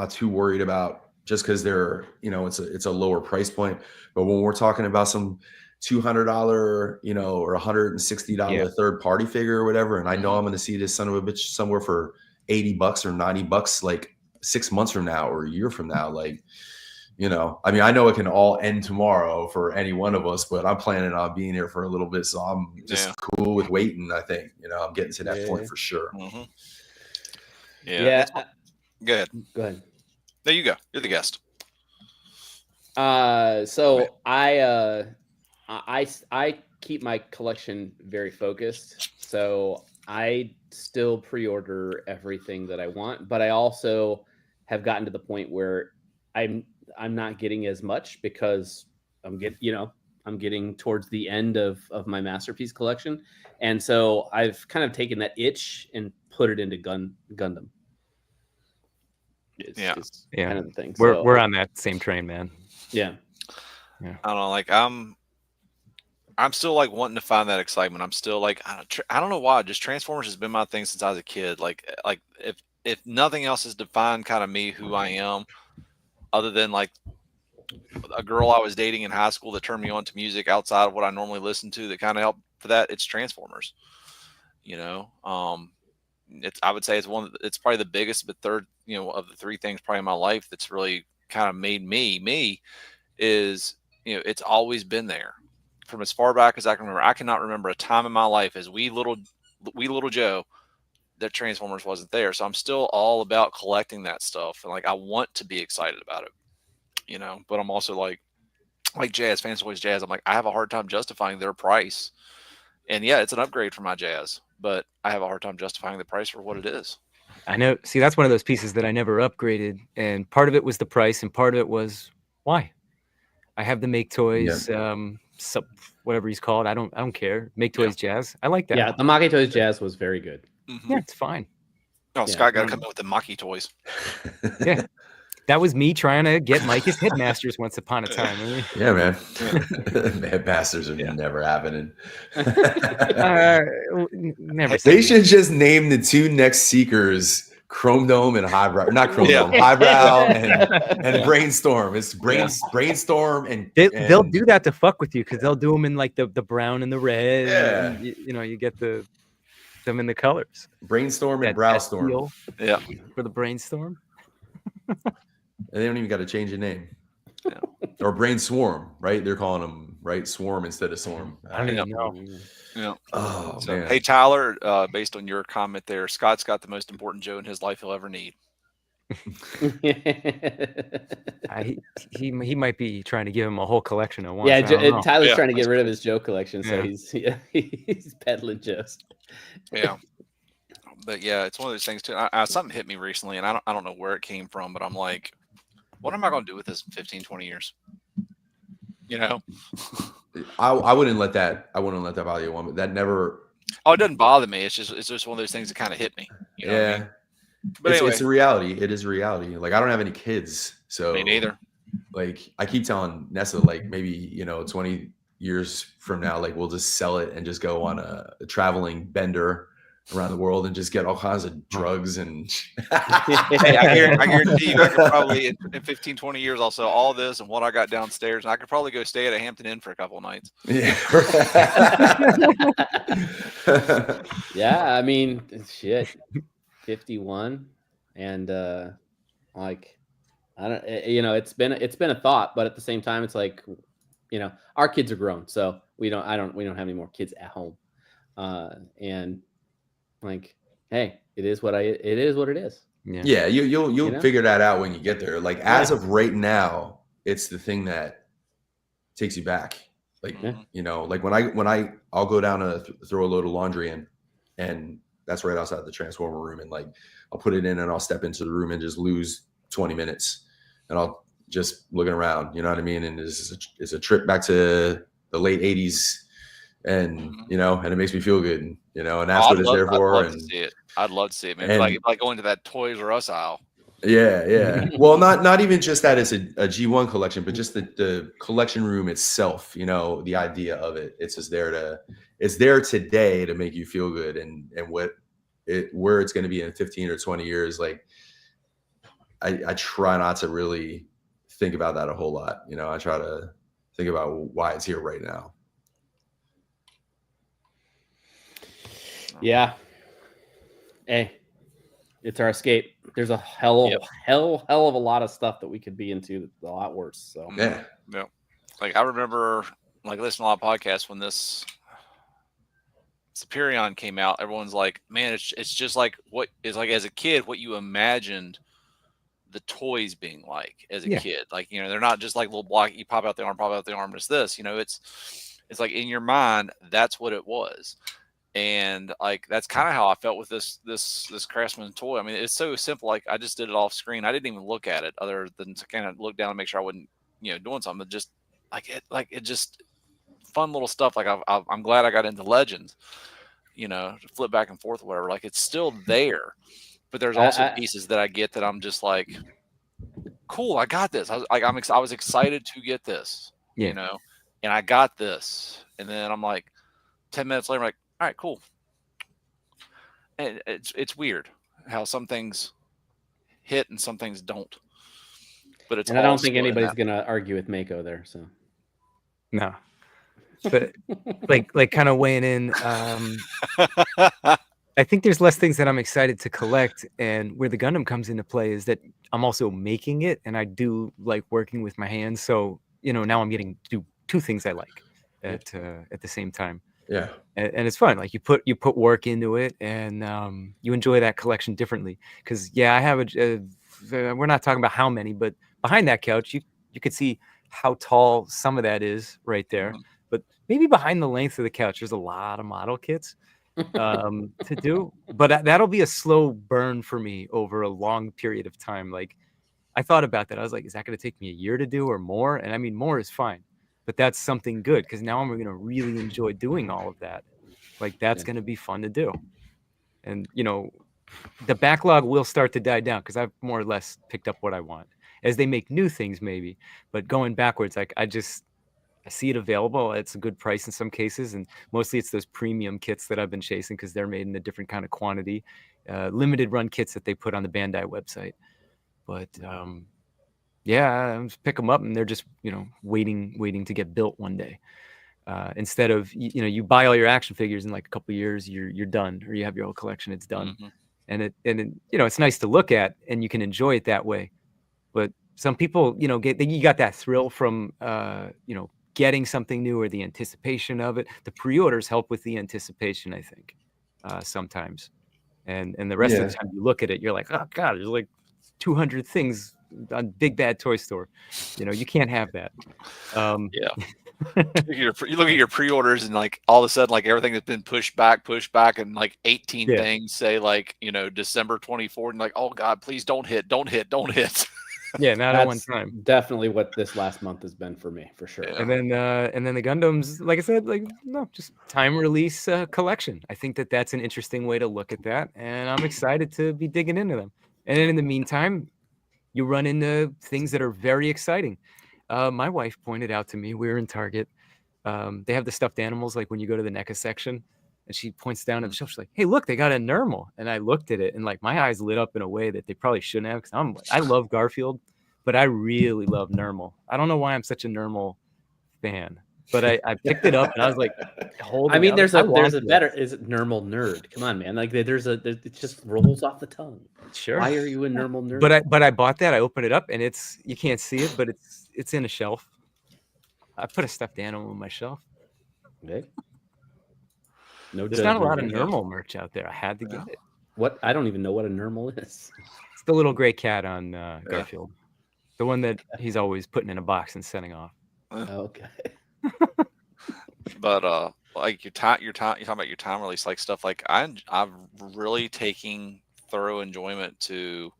Speaker 4: too worried about, just because they're, it's a lower price point. But when we're talking about some $200, or $160 third party figure or whatever, and I know I'm going to see this son of a bitch somewhere for $80 or $90, like 6 months from now or a year from now, like, I mean, I know it can all end tomorrow for any one of us, but I'm planning on being here for a little bit, so I'm just cool with waiting. I think, I'm getting to that point for sure.
Speaker 2: Yeah. Go ahead. There you go. You're the guest.
Speaker 3: So I keep my collection very focused. So I still pre-order everything that I want, but I also have gotten to the point where I'm not getting as much, because I'm getting towards the end of my Masterpiece collection. And so I've kind of taken that itch and put it into Gundam. It's kind of the thing.
Speaker 1: We're on that same train, man.
Speaker 3: Yeah.
Speaker 2: I don't know. Like I'm still like wanting to find that excitement. I'm still like, I don't know why. Just Transformers has been my thing since I was a kid. Like if nothing else has defined kind of me, who I am, other than like a girl I was dating in high school that turned me on to music outside of what I normally listen to, that kind of helped for that, it's Transformers. I would say it's probably the biggest, but third, of the three things probably in my life that's really kind of made me is, it's always been there from as far back as I can remember. I cannot remember a time in my life as wee little Joe that Transformers wasn't there. So I'm still all about collecting that stuff, and like I want to be excited about it. But I'm also like Jazz, Fans Toys Jazz. I'm like, I have a hard time justifying their price. And yeah, it's an upgrade for my Jazz, but I have a hard time justifying the price for what it is.
Speaker 1: I know. See, that's one of those pieces that I never upgraded. And part of it was the price, and part of it was why. I have the Make Toys, whatever he's called. I don't care. Make Toys Jazz. I like that.
Speaker 3: Yeah, the Make Toys Jazz was very good.
Speaker 1: Yeah, it's fine.
Speaker 2: Oh, Scott got to come in with the Maki Toys.
Speaker 1: Yeah. That was me trying to get Mike his Headmasters once upon a time.
Speaker 4: Yeah, man. Headmasters are never happening.
Speaker 1: Never.
Speaker 4: They should just name the two next Seekers Chrome Dome and Highbrow. Not Chrome Dome, Highbrow and Brainstorm. It's Brainstorm and
Speaker 1: they'll do that to fuck with you, because they'll do them in like the brown and the red.
Speaker 4: Yeah.
Speaker 1: And, you get them in the colors.
Speaker 4: Brainstorm and Browstorm.
Speaker 2: Yeah.
Speaker 1: For the Brainstorm.
Speaker 4: And they don't even got to change the name. Yeah. Or Brain Swarm, right? They're calling them Swarm instead of Swarm.
Speaker 1: I don't even know.
Speaker 2: Yeah.
Speaker 4: Oh, man.
Speaker 2: Hey, Tyler, based on your comment there, Scott's got the most important Joe in his life he'll ever need.
Speaker 1: He might be trying to give him a whole collection at once.
Speaker 3: Yeah,
Speaker 1: I don't know.
Speaker 3: Tyler's
Speaker 2: Yeah,
Speaker 3: trying to get
Speaker 2: that's
Speaker 3: rid of
Speaker 2: cool.
Speaker 3: his Joe collection, so
Speaker 1: Yeah.
Speaker 3: he's peddling Joes.
Speaker 2: Yeah. But yeah, it's one of those things too. Something hit me recently, and I don't know where it came from, but I'm like, what am I going to do with this in 15, 20 years? You know?
Speaker 4: I wouldn't let that bother you, one. That never.
Speaker 2: Oh, it doesn't bother me. It's just one of those things that kind of hit me. You know what I mean? But anyway,
Speaker 4: it's a reality. It is a reality. Like, I don't have any kids, so
Speaker 2: me neither.
Speaker 4: Like, I keep telling Nessa, like, maybe 20 years from now, like, we'll just sell it and just go on a traveling bender around the world and just get all kinds of drugs and
Speaker 2: Hey, I guarantee you I could probably in 15, 20 years I'll sell all this and what I got downstairs, and I could probably go stay at a Hampton Inn for a couple of nights.
Speaker 4: Yeah.
Speaker 3: Yeah, I mean, shit, 51, and like, I don't, it's been a thought, but at the same time, it's like, our kids are grown, so we don't have any more kids at home, and like, hey, it is what it is.
Speaker 4: Yeah, you'll figure that out when you get there. Like, as of right now, it's the thing that takes you back. Like, like when I'll go down to throw a load of laundry in, and that's right outside the transformer room, and like, I'll put it in and I'll step into the room and just lose 20 minutes, and I'll just looking around, you know what I mean? And it's a trip back to the late 80s, and and it makes me feel good, and that's what it's there for.
Speaker 2: I'd love to see it. I'd love to see it, man. Like going to that Toys R Us aisle.
Speaker 4: Yeah. Well, not even just that it's a G1 collection, but just the collection room itself, the idea of it. It's just it's there today to make you feel good, and where it's going to be in 15 or 20 years. Like, I try not to really think about that a whole lot. I try to think about why it's here right now.
Speaker 3: Yeah. Hey, it's our escape. There's a hell of a lot of stuff that we could be into that's a lot worse. So
Speaker 4: yeah.
Speaker 2: Like, I remember like listening to a lot of podcasts when this Superion came out. Everyone's like, man, it's just like what is like as a kid what you imagined the toys being like as a kid. Like, they're not just like little block, you pop out the arm, it's this. It's like in your mind that's what it was. And like that's kind of how I felt with this Craftsman toy. I mean, it's so simple. Like, I just did it off screen. I didn't even look at it other than to kind of look down and make sure I wasn't doing something. But just it just fun little stuff. Like, I'm glad I got into Legends. To flip back and forth or whatever. Like, it's still there, but there's also pieces that I get that I'm just like, cool, I got this. I was excited to get this. And I got this, and then I'm like 10 minutes later, I'm like, all right, cool. And it's weird how some things hit and some things don't. But it's.
Speaker 3: And I don't think anybody's gonna argue with Mako there. So.
Speaker 1: No. But like kind of weighing in. I think there's less things that I'm excited to collect, and where the Gundam comes into play is that I'm also making it, and I do like working with my hands. So now I'm getting to do two things I like at the same time.
Speaker 4: Yeah,
Speaker 1: and it's fun. Like, you put work into it, and you enjoy that collection differently. Because I have we're not talking about how many, but behind that couch, you could see how tall some of that is right there. Mm-hmm. But maybe behind the length of the couch, there's a lot of model kits to do. But that'll be a slow burn for me over a long period of time. Like, I thought about that. I was like, is that going to take me a year to do or more? And I mean, more is fine. But that's something good, because now I'm going to really enjoy doing all of that. Like, that's going to be fun to do. And, the backlog will start to die down because I've more or less picked up what I want. As they make new things, maybe. But going backwards, like, I see it available. It's a good price in some cases. And mostly it's those premium kits that I've been chasing because they're made in a different kind of quantity. Limited run kits that they put on the Bandai website. But... I just pick them up, and they're just, waiting to get built one day. Instead of, you buy all your action figures in like a couple of years, you're done, or you have your whole collection, it's done. Mm-hmm. And it's nice to look at, and you can enjoy it that way. But some people, you got that thrill from, getting something new, or the anticipation of it. The pre-orders help with the anticipation, I think, sometimes. And the rest of the time you look at it, you're like, oh God, there's like 200 things on Big Bad Toy Store. You can't have that.
Speaker 2: Yeah. You look at your pre-orders and like all of a sudden like everything that's been pushed back and like 18
Speaker 1: Yeah.
Speaker 2: things say like December 24th and like, oh God, please don't hit.
Speaker 1: Yeah, not at one
Speaker 3: That's
Speaker 1: time.
Speaker 3: definitely what this last month has been for me, for sure.
Speaker 2: Yeah.
Speaker 1: And then the Gundams, like I said, just time release collection. I think that's an interesting way to look at that, and I'm excited to be digging into them. And then in the meantime, you run into things that are very exciting. My wife pointed out to me, we were in Target. They have the stuffed animals, like when you go to the NECA section, and she points down at the shelf. She's like, "Hey, look, they got a Nermal." And I looked at it, and like my eyes lit up in a way that they probably shouldn't have, because I love Garfield, but I really love Nermal. I don't know why I'm such a Nermal fan, but I picked it up and I was like, holding.
Speaker 3: I mean,
Speaker 1: there's a
Speaker 3: better. Is it Nermal nerd? Come on, man! Like it just rolls off the tongue.
Speaker 1: Sure.
Speaker 3: Why are you a Nermal nerd?
Speaker 1: But I bought that. I opened it up and you can't see it, but it's in a shelf. I put a stuffed animal in my shelf.
Speaker 3: Okay. No,
Speaker 1: there's not a lot of Nermal merch out there. I had to get it.
Speaker 3: What? I don't even know what a Nermal is.
Speaker 1: It's the little gray cat on Garfield, the one that he's always putting in a box and sending off.
Speaker 3: Okay.
Speaker 2: But like you're talking about your time release, like stuff like I'm really taking thorough enjoyment to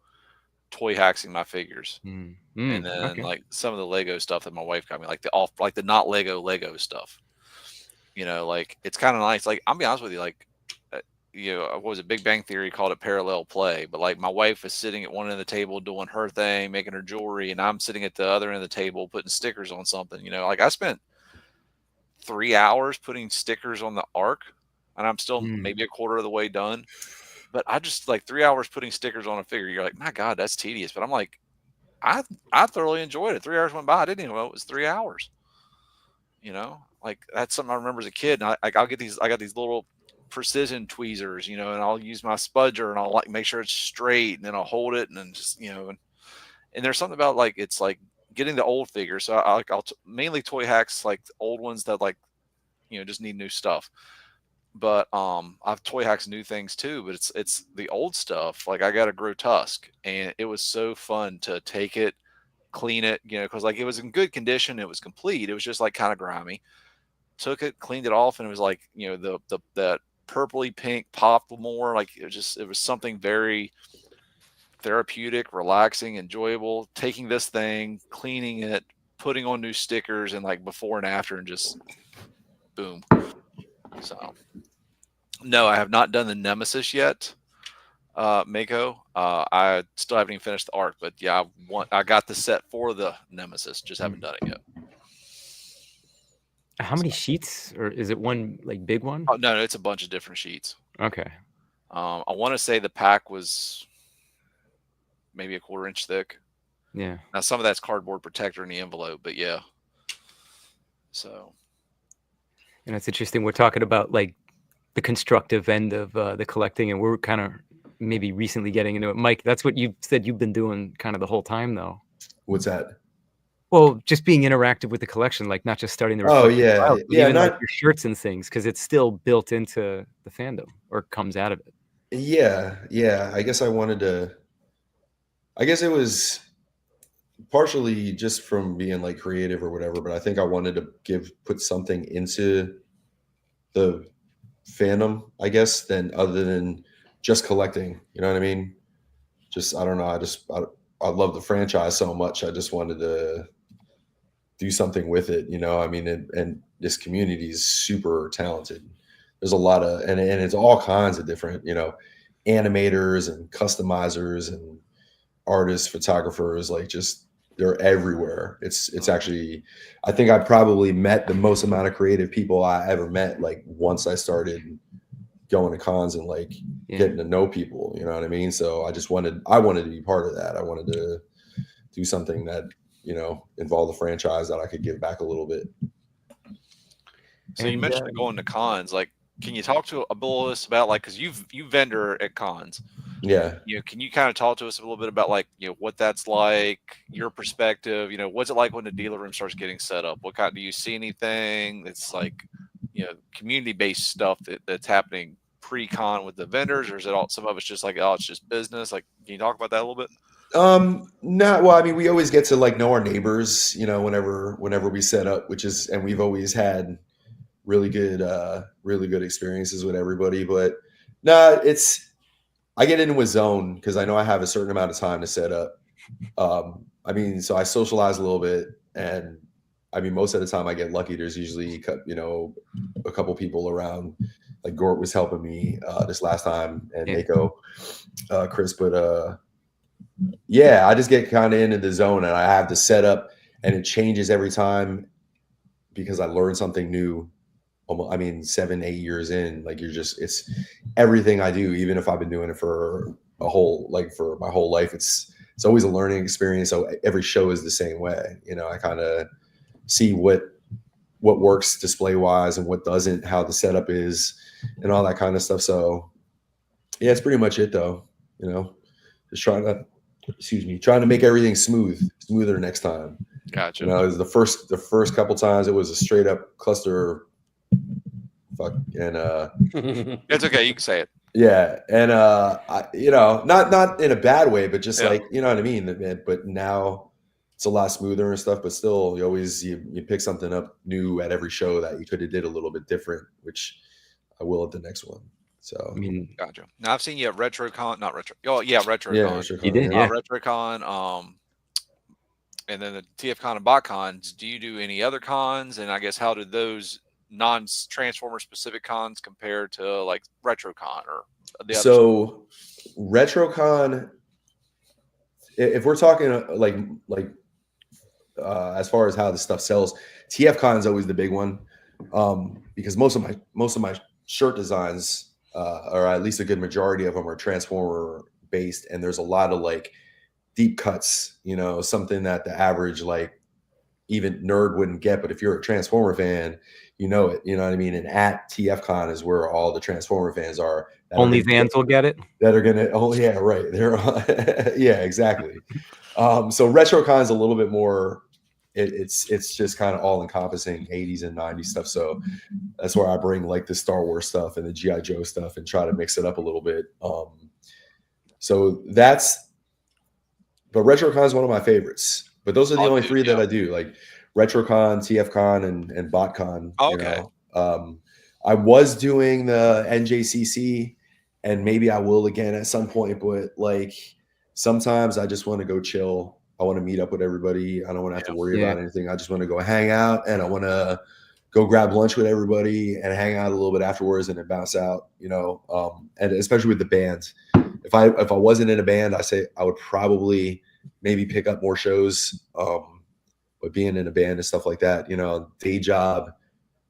Speaker 2: toy hacksing my figures. And then like some of the Lego stuff that my wife got me, like the not Lego stuff. Like it's kind of nice. Like I'll be honest with you, like what was it? Big Bang Theory called it parallel play, but like my wife is sitting at one end of the table doing her thing, making her jewelry, and I'm sitting at the other end of the table putting stickers on something. Like I spent 3 hours putting stickers on the Ark, and I'm still maybe a quarter of the way done. But I just like 3 hours putting stickers on a figure. You're like, my God, that's tedious. But I'm like, I thoroughly enjoyed it. 3 hours went by. I didn't even know it was 3 hours. Like that's something I remember as a kid. And I got these little precision tweezers, and I'll use my spudger and I'll like make sure it's straight, and then I'll hold it and then just, and there's something about like, it's like getting the old figures. So I'll mainly toy hacks, like the old ones that like, just need new stuff. But I've toy hacks new things too, but it's the old stuff. Like I got a Grotesque, and it was so fun to take it, clean it, because like it was in good condition, it was complete. It was just like kind of grimy. Took it, cleaned it off, and it was like, that purpley pink popped more. Like it was something very therapeutic, relaxing, enjoyable. Taking this thing, cleaning it, putting on new stickers, and like before and after, and just boom. So no, I have not done the Nemesis yet, Mako. I still haven't even finished the Ark, but yeah, I got the set for the Nemesis, just haven't done it yet.
Speaker 1: How many sheets, or is it one like big one?
Speaker 2: Oh no, it's a bunch of different sheets.
Speaker 1: Okay.
Speaker 2: I want to say the pack was maybe a 1/4 inch thick.
Speaker 1: Yeah.
Speaker 2: Now some of that's cardboard protector in the envelope, but yeah. So.
Speaker 1: And it's interesting. We're talking about like the constructive end of the collecting, and we're kind of maybe recently getting into it. Mike, that's what you said you've been doing kind of the whole time, though.
Speaker 4: What's that?
Speaker 1: Well, just being interactive with the collection, like not just starting the
Speaker 4: yeah,
Speaker 1: even like your shirts and things, because it's still built into the fandom or comes out of it.
Speaker 4: Yeah. I guess it was partially just from being like creative or whatever, but I think I wanted to put something into the fandom, I guess, other than just collecting. You know what I mean? Just, I don't know. I love the franchise so much. I just wanted to do something with it. I mean, and this community is super talented. There's a lot of, and it's all kinds of different, animators and customizers and artists, photographers, like just, they're everywhere. It's actually, I think I probably met the most amount of creative people I ever met, like once I started going to cons and like getting to know people, you know what I mean? So I wanted to be part of that. I wanted to do something that, involved the franchise that I could give back a little bit.
Speaker 2: So you mentioned going to cons, like, can you talk to us about like, because you vendor at cons?
Speaker 4: Yeah.
Speaker 2: Can you kind of talk to us a little bit about like, what that's like, your perspective? What's it like when the dealer room starts getting set up? What kind, do you see anything that's like, community based stuff that's happening pre-con with the vendors, or is it all, some of it's just like, oh, it's just business? Like, can you talk about that a little bit?
Speaker 4: Not well. I mean, we always get to like know our neighbors, you know, whenever we set up, and we've always had really good experiences with everybody. But no, I get into a zone because I know I have a certain amount of time to set up. I mean, so I socialize a little bit, and I mean, most of the time I get lucky. There's usually, you know, a couple people around. Like Gort was helping me this last time, and Mako, Chris, but yeah, I just get kind of into the zone, and I have to set up, and it changes every time because I learn something new. I mean, 7-8 years in, like it's everything I do, even if I've been doing it for for my whole life. It's always a learning experience. So every show is the same way. You know, I kind of see what works display wise and what doesn't, how the setup is, and all that kind of stuff. So yeah, it's pretty much it though. You know, just trying to make everything smoother next time.
Speaker 2: Gotcha.
Speaker 4: You know, it was the first couple times it was a straight up cluster fuck, and
Speaker 2: It's okay, you can say it.
Speaker 4: yeah, and you know, not in a bad way, but just like, you know what I mean. But now it's a lot smoother and stuff. But still, you pick something up new at every show that you could have did a little bit different, which I will at the next one. So
Speaker 1: I mean,
Speaker 2: gotcha. Now I've seen you at RetroCon, not Retro. Oh yeah, RetroCon.
Speaker 4: yeah, RetroCon,
Speaker 1: you did, yeah.
Speaker 2: RetroCon, and then the TFCon and BotCons. Do you do any other cons? And I guess how do those non-Transformer specific cons compare to like RetroCon or the other?
Speaker 4: So RetroCon, if we're talking as far as how the stuff sells, TFCon is always the big one, because most of my shirt designs, or at least a good majority of them, are Transformer based, and there's a lot of like deep cuts, you know, something that the average like even nerd wouldn't get. But if you're a Transformer fan, you know it. You know what I mean? And at TFCon is where all the Transformer fans are.
Speaker 1: Only fans will get it.
Speaker 4: That are gonna. Oh yeah, right. They're yeah, exactly. So RetroCon is a little bit more. It's just kind of all encompassing 80s and 90s stuff. So that's where I bring like the Star Wars stuff and the GI Joe stuff and try to mix it up a little bit. So but RetroCon is one of my favorites. But those are the only three that I do, like RetroCon, TFCon, and BotCon.
Speaker 2: Oh, okay.
Speaker 4: You know? I was doing the NJCC, and maybe I will again at some point. But like sometimes I just want to go chill. I want to meet up with everybody. I don't want to have to worry about anything. I just want to go hang out, and I want to go grab lunch with everybody and hang out a little bit afterwards, and then bounce out. You know, and especially with the bands. If I wasn't in a band, I would probably maybe pick up more shows. But being in a band and stuff like that, you know, day job,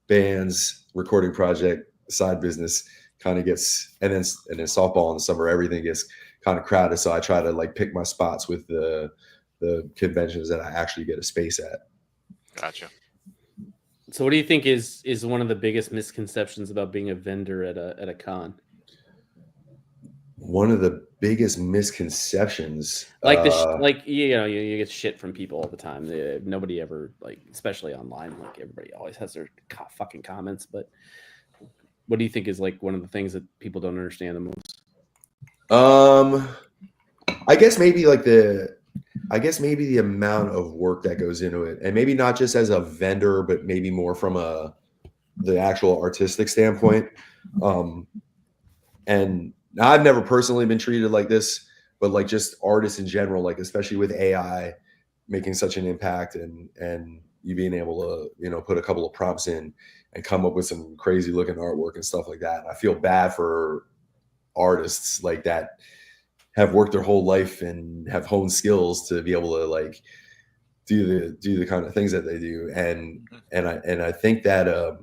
Speaker 4: bands, recording project, side business kind of gets, and then softball in the summer, everything gets kind of crowded. So I try to like pick my spots with the conventions that I actually get a space at.
Speaker 2: Gotcha.
Speaker 3: So what do you think is one of the biggest misconceptions about being a vendor at a con?
Speaker 4: One of the biggest misconceptions,
Speaker 3: like you know, you get shit from people all the time. Nobody ever, like, especially online, like everybody always has their fucking comments. But what do you think is like one of the things that people don't understand the most?
Speaker 4: I guess maybe the amount of work that goes into it, and maybe not just as a vendor, but maybe more from the actual artistic standpoint. And I've never personally been treated like this, but like just artists in general, like especially with AI making such an impact, and you being able to, you know, put a couple of prompts in and come up with some crazy looking artwork and stuff like that. And I feel bad for artists like that have worked their whole life and have honed skills to be able to like do the kind of things that they do. And I think that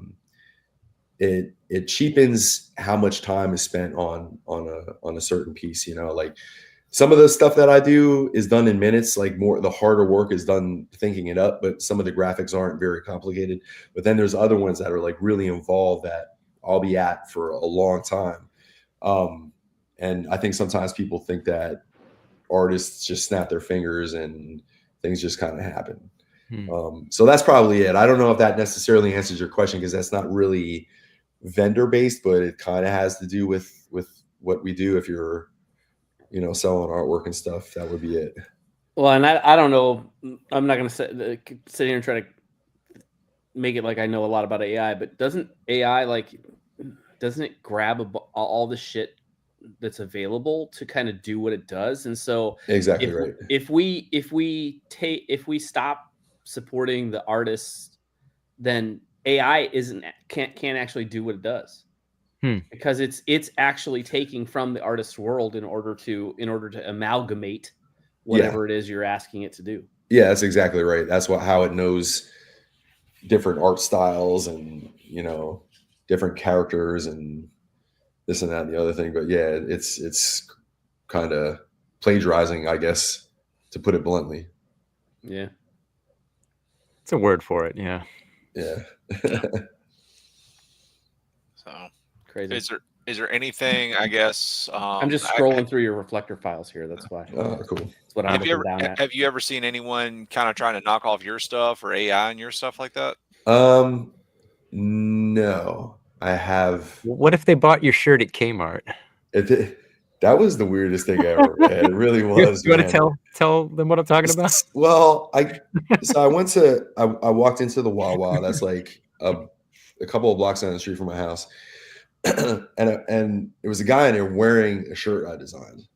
Speaker 4: it cheapens how much time is spent on a certain piece. You know, like some of the stuff that I do is done in minutes, like more the harder work is done thinking it up, but some of the graphics aren't very complicated. But then there's other ones that are like really involved that I'll be at for a long time. And I think sometimes people think that artists just snap their fingers and things just kind of happen. So that's probably it. I don't know if that necessarily answers your question, because that's not really vendor based, but it kind of has to do with what we do. If you're selling artwork and stuff, that would be it.
Speaker 3: Well, and I don't know. I'm not going to sit here and try to make it like I know a lot about AI, but doesn't AI doesn't it grab all the shit that's available to kind of do what it does? And so
Speaker 4: Exactly right.
Speaker 3: If we stop supporting the artists, then AI can't actually do what it does. Because it's actually taking from the artist's world in order to amalgamate whatever it is you're asking it to do.
Speaker 4: Yeah, that's exactly right. That's how it knows different art styles and different characters and this and that and the other thing. But yeah, it's kind of plagiarizing, I guess, to put it bluntly.
Speaker 3: Yeah,
Speaker 1: it's a word for it. Yeah.
Speaker 2: So
Speaker 3: crazy.
Speaker 2: Is there anything? I guess
Speaker 3: I'm just scrolling through your reflector files here. That's why.
Speaker 4: Oh, cool.
Speaker 3: That's what I'm looking down at.
Speaker 2: Have you ever seen anyone kind of trying to knock off your stuff or AI and your stuff like that?
Speaker 4: No, I have.
Speaker 1: What if they bought your shirt at Kmart?
Speaker 4: That was the weirdest thing ever. It really was.
Speaker 1: You want to tell them what I'm talking about?
Speaker 4: Well, I walked into the Wawa. That's like a couple of blocks down the street from my house. and there was a guy in there wearing a shirt I designed.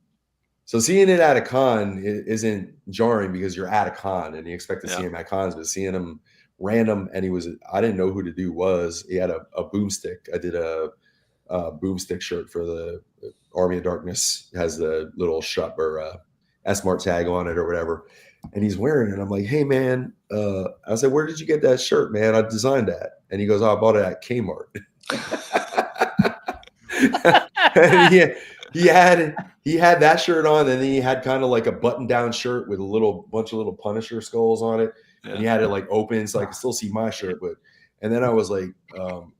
Speaker 4: So seeing it at a con isn't jarring because you're at a con and you expect to see him at cons, but seeing him random and I didn't know who the dude was. He had a boomstick. I did a boomstick shirt for the Army of Darkness. It has the little shop or S-Mart tag on it or whatever. And he's wearing it. I'm like, hey man, I said, where did you get that shirt, man? I designed that. And he goes, oh, I bought it at Kmart. And he had that shirt on, and then he had kind of like a button-down shirt with a bunch of little Punisher skulls on it, and he had it like open, so I could still see my shirt. And then I was like,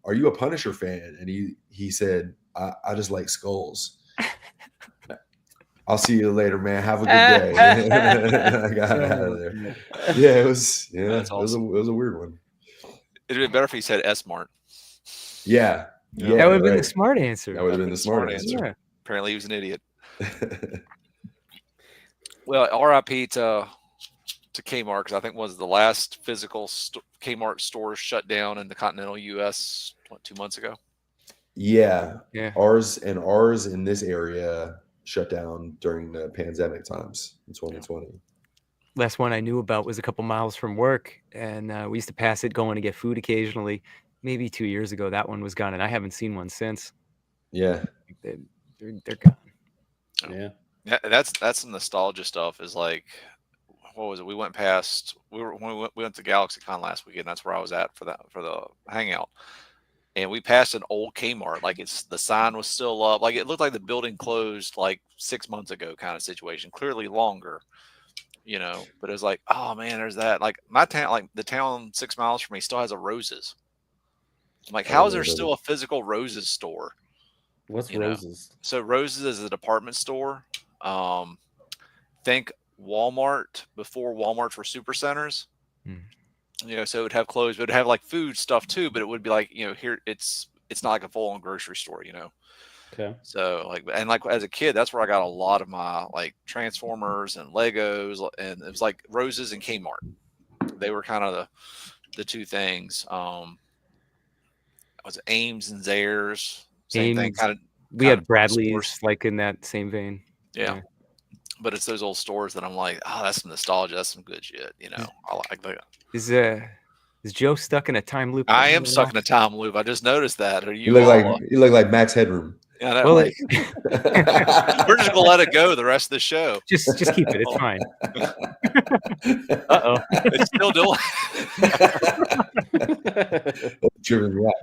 Speaker 4: "Are you a Punisher fan?" And he said, "I just like skulls." I'll see you later, man. Have a good day. I got out of there. Yeah, it was. Yeah, awesome. It was a weird one.
Speaker 2: It'd been better if he said S-Mart.
Speaker 4: Yeah.
Speaker 1: That would have been the smart answer.
Speaker 4: That would have been the smart answer.
Speaker 2: Yeah. Apparently, he was an idiot. Well, RIP to Kmart, because I think was the last physical Kmart store shut down in the continental U.S. 2 months ago.
Speaker 4: Yeah. Ours in this area shut down during the pandemic times in 2020.
Speaker 1: Last one I knew about was a couple miles from work, and we used to pass it going to get food occasionally. Maybe 2 years ago, that one was gone, and I haven't seen one since.
Speaker 4: Yeah.
Speaker 1: They're gone.
Speaker 3: Yeah.
Speaker 2: That's some nostalgia stuff. Is like, what was it? We went past. We went to GalaxyCon last weekend. That's where I was at for the hangout. And we passed an old Kmart. Like the sign was still up. Like it looked like the building closed like 6 months ago, kind of situation. Clearly longer, But it was like, oh man, there's that. Like my town, like the town 6 miles from me, still has a Roses. I'm like, how is there still a physical Roses store?
Speaker 3: What's Roses?
Speaker 2: So Roses is a department store. Think Walmart before Walmarts were super centers. So it would have clothes, but it would have like food stuff too. But it would be like, here it's not like a full-on grocery store,
Speaker 3: Okay.
Speaker 2: So like as a kid, that's where I got a lot of my like Transformers and Legos, and it was like Roses and Kmart. They were kind of the two things. Was it Ames and Zayres? Same thing.
Speaker 1: We had Bradley's like in that same vein.
Speaker 2: Yeah. But it's those old stores that I'm like, oh, that's some nostalgia. That's some good shit. I like that.
Speaker 1: Is Joe stuck in a time loop?
Speaker 2: I am stuck in a time loop. I just noticed that. Are you?
Speaker 4: You look like Max Headroom.
Speaker 2: Yeah, we're just gonna let it go the rest of the show.
Speaker 1: Just keep it. It's fine. Uh-oh.
Speaker 2: It's still doing.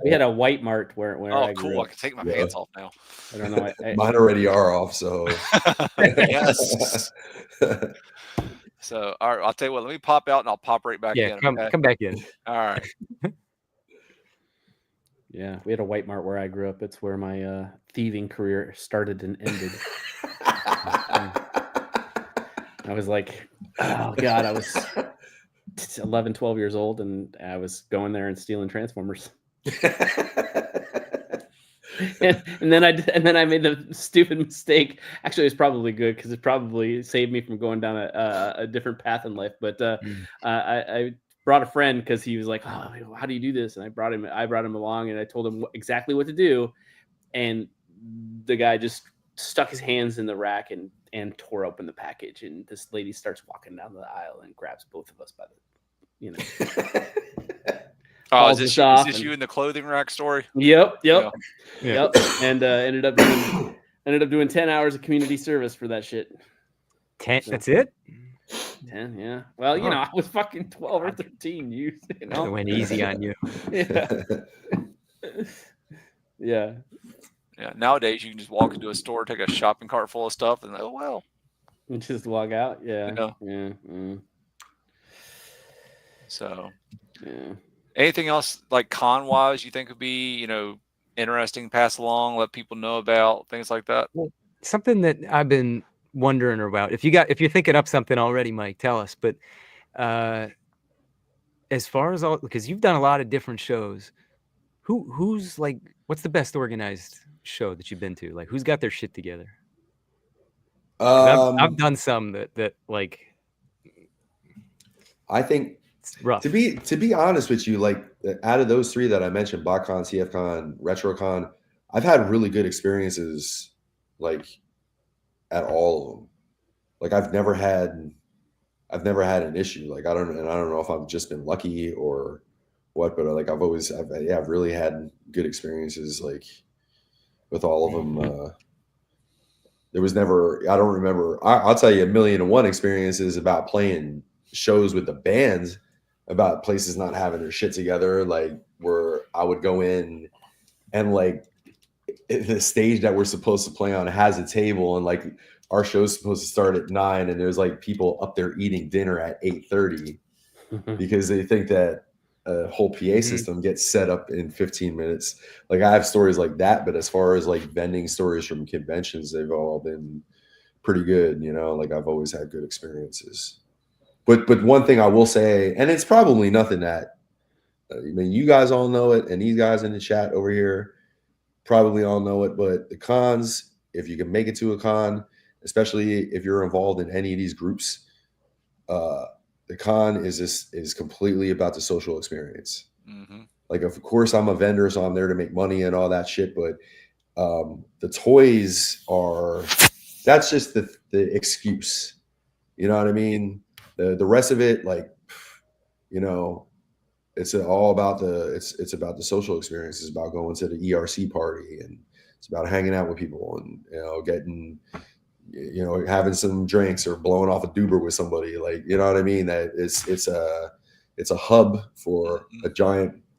Speaker 3: We had a white mart where
Speaker 2: I cool! I can take my pants off now.
Speaker 3: I don't know.
Speaker 4: Mine already are off, so
Speaker 2: yes. So all right, I'll tell you what. Let me pop out and I'll pop right back in.
Speaker 1: Come back in.
Speaker 2: All right.
Speaker 3: Yeah, we had a white mart where I grew up. It's where my thieving career started and ended. I was like, oh God, I was 11, 12 years old, and I was going there and stealing Transformers. and then I made the stupid mistake. Actually, it was probably good because it probably saved me from going down a different path in life. But I brought a friend because he was like, "Oh, how do you do this?" And I brought him along, and I told him exactly what to do. And the guy just stuck his hands in the rack and tore open the package. And this lady starts walking down the aisle and grabs both of us by the,
Speaker 2: Oh, is this you in the clothing rack story?
Speaker 3: Yep.
Speaker 1: Yeah.
Speaker 3: And ended up doing 10 hours of community service for that shit.
Speaker 1: 10. That's it.
Speaker 3: 10, yeah. Well, I was fucking 12 or 13. You know,
Speaker 1: It went easy on you.
Speaker 3: Yeah.
Speaker 2: Yeah. Nowadays, you can just walk into a store, take a shopping cart full of stuff, and
Speaker 3: and just log out. Yeah.
Speaker 2: So,
Speaker 3: yeah.
Speaker 2: Anything else like con wise you think would be interesting, pass along, let people know about things like that?
Speaker 1: Well, something that I've been wondering about. If you're thinking up something already, Mike, tell us. But as far as because you've done a lot of different shows, who's like, what's the best organized show that you've been to? Like, who's got their shit together? I've done some that like.
Speaker 4: I think
Speaker 1: it's rough.
Speaker 4: To be honest with you, like out of those three that I mentioned, BotCon, TFCon, RetroCon, I've had really good experiences, like at all of them. Like I've never had an issue. Like I don't know if I've just been lucky or what, but like I've really had good experiences like with all of them. There was never, I don't remember. I'll tell you 1,000,001 experiences about playing shows with the bands, about places not having their shit together, like where I would go in and like the stage that we're supposed to play on has a table and like our show's supposed to start at 9 and there's like people up there eating dinner at 8:30 because they think that a whole PA system gets set up in 15 minutes. Like I have stories like that, but as far as like vending stories from conventions, they've all been pretty good, like I've always had good experiences. But one thing I will say, and it's probably nothing that, I mean, you guys all know it, and these guys in the chat over here probably all know it, but the cons, if you can make it to a con, especially if you're involved in any of these groups, the con is completely about the social experience. Mm-hmm. Like, of course, I'm a vendor, so I'm there to make money and all that shit, but the toys that's just the excuse. You know what I mean? The rest of it, like, it's all about it's about the social experience. It's about going to the ERC party, and it's about hanging out with people and getting having some drinks or blowing off a doober with somebody. Like, you know what I mean? That it's a hub for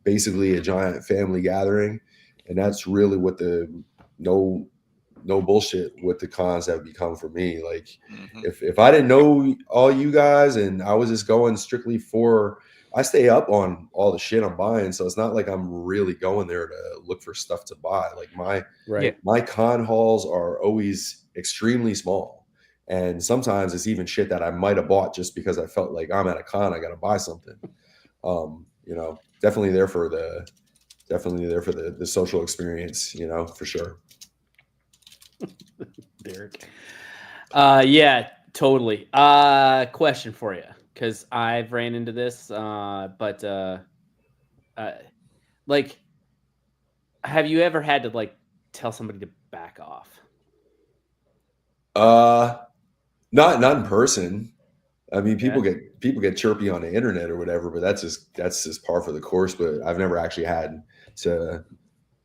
Speaker 4: basically a giant family gathering, and that's really what the no bullshit what the cons have become for me. Like if I didn't know all you guys and I was just going strictly for, I stay up on all the shit I'm buying, so it's not like I'm really going there to look for stuff to buy. Like my con hauls are always extremely small, and sometimes it's even shit that I might have bought just because I felt like I'm at a con, I gotta buy something. Definitely there for the social experience, for sure.
Speaker 3: Derek. Yeah, totally. Question for you, because I've ran into this, but like, have you ever had to like tell somebody to back off?
Speaker 4: Not in person. I mean, people get chirpy on the internet or whatever, but that's just par for the course. But I've never actually had to.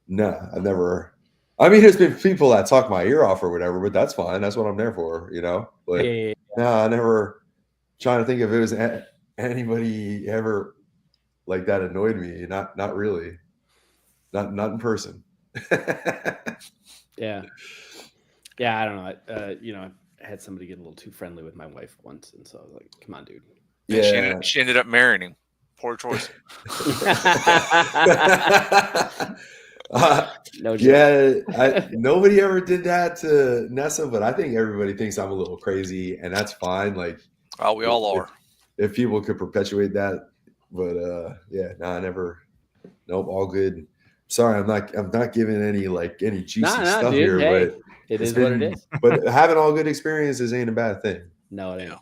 Speaker 4: No, I've never. I mean, there's been people that talk my ear off or whatever, but that's fine. That's what I'm there for, But no, I never. Trying to think if it was anybody ever like that annoyed me. Not really. Not in person.
Speaker 3: Yeah. I don't know. I had somebody get a little too friendly with my wife once, and so I was like, "Come on, dude."
Speaker 2: Yeah, she ended up marrying him. Poor choice.
Speaker 3: No joke.
Speaker 4: Nobody ever did that to Nessa, but I think everybody thinks I'm a little crazy, and that's fine. Like,
Speaker 2: we all are.
Speaker 4: If people could perpetuate that, but I never. Nope, all good. sorry, I'm not giving any juicy stuff
Speaker 3: dude.
Speaker 4: here,
Speaker 3: Hey,
Speaker 4: but
Speaker 3: it
Speaker 4: it's
Speaker 3: is what it
Speaker 4: been-
Speaker 3: is.
Speaker 4: But having all good experiences ain't a bad thing.
Speaker 3: No, it
Speaker 2: Yeah.
Speaker 3: ain't.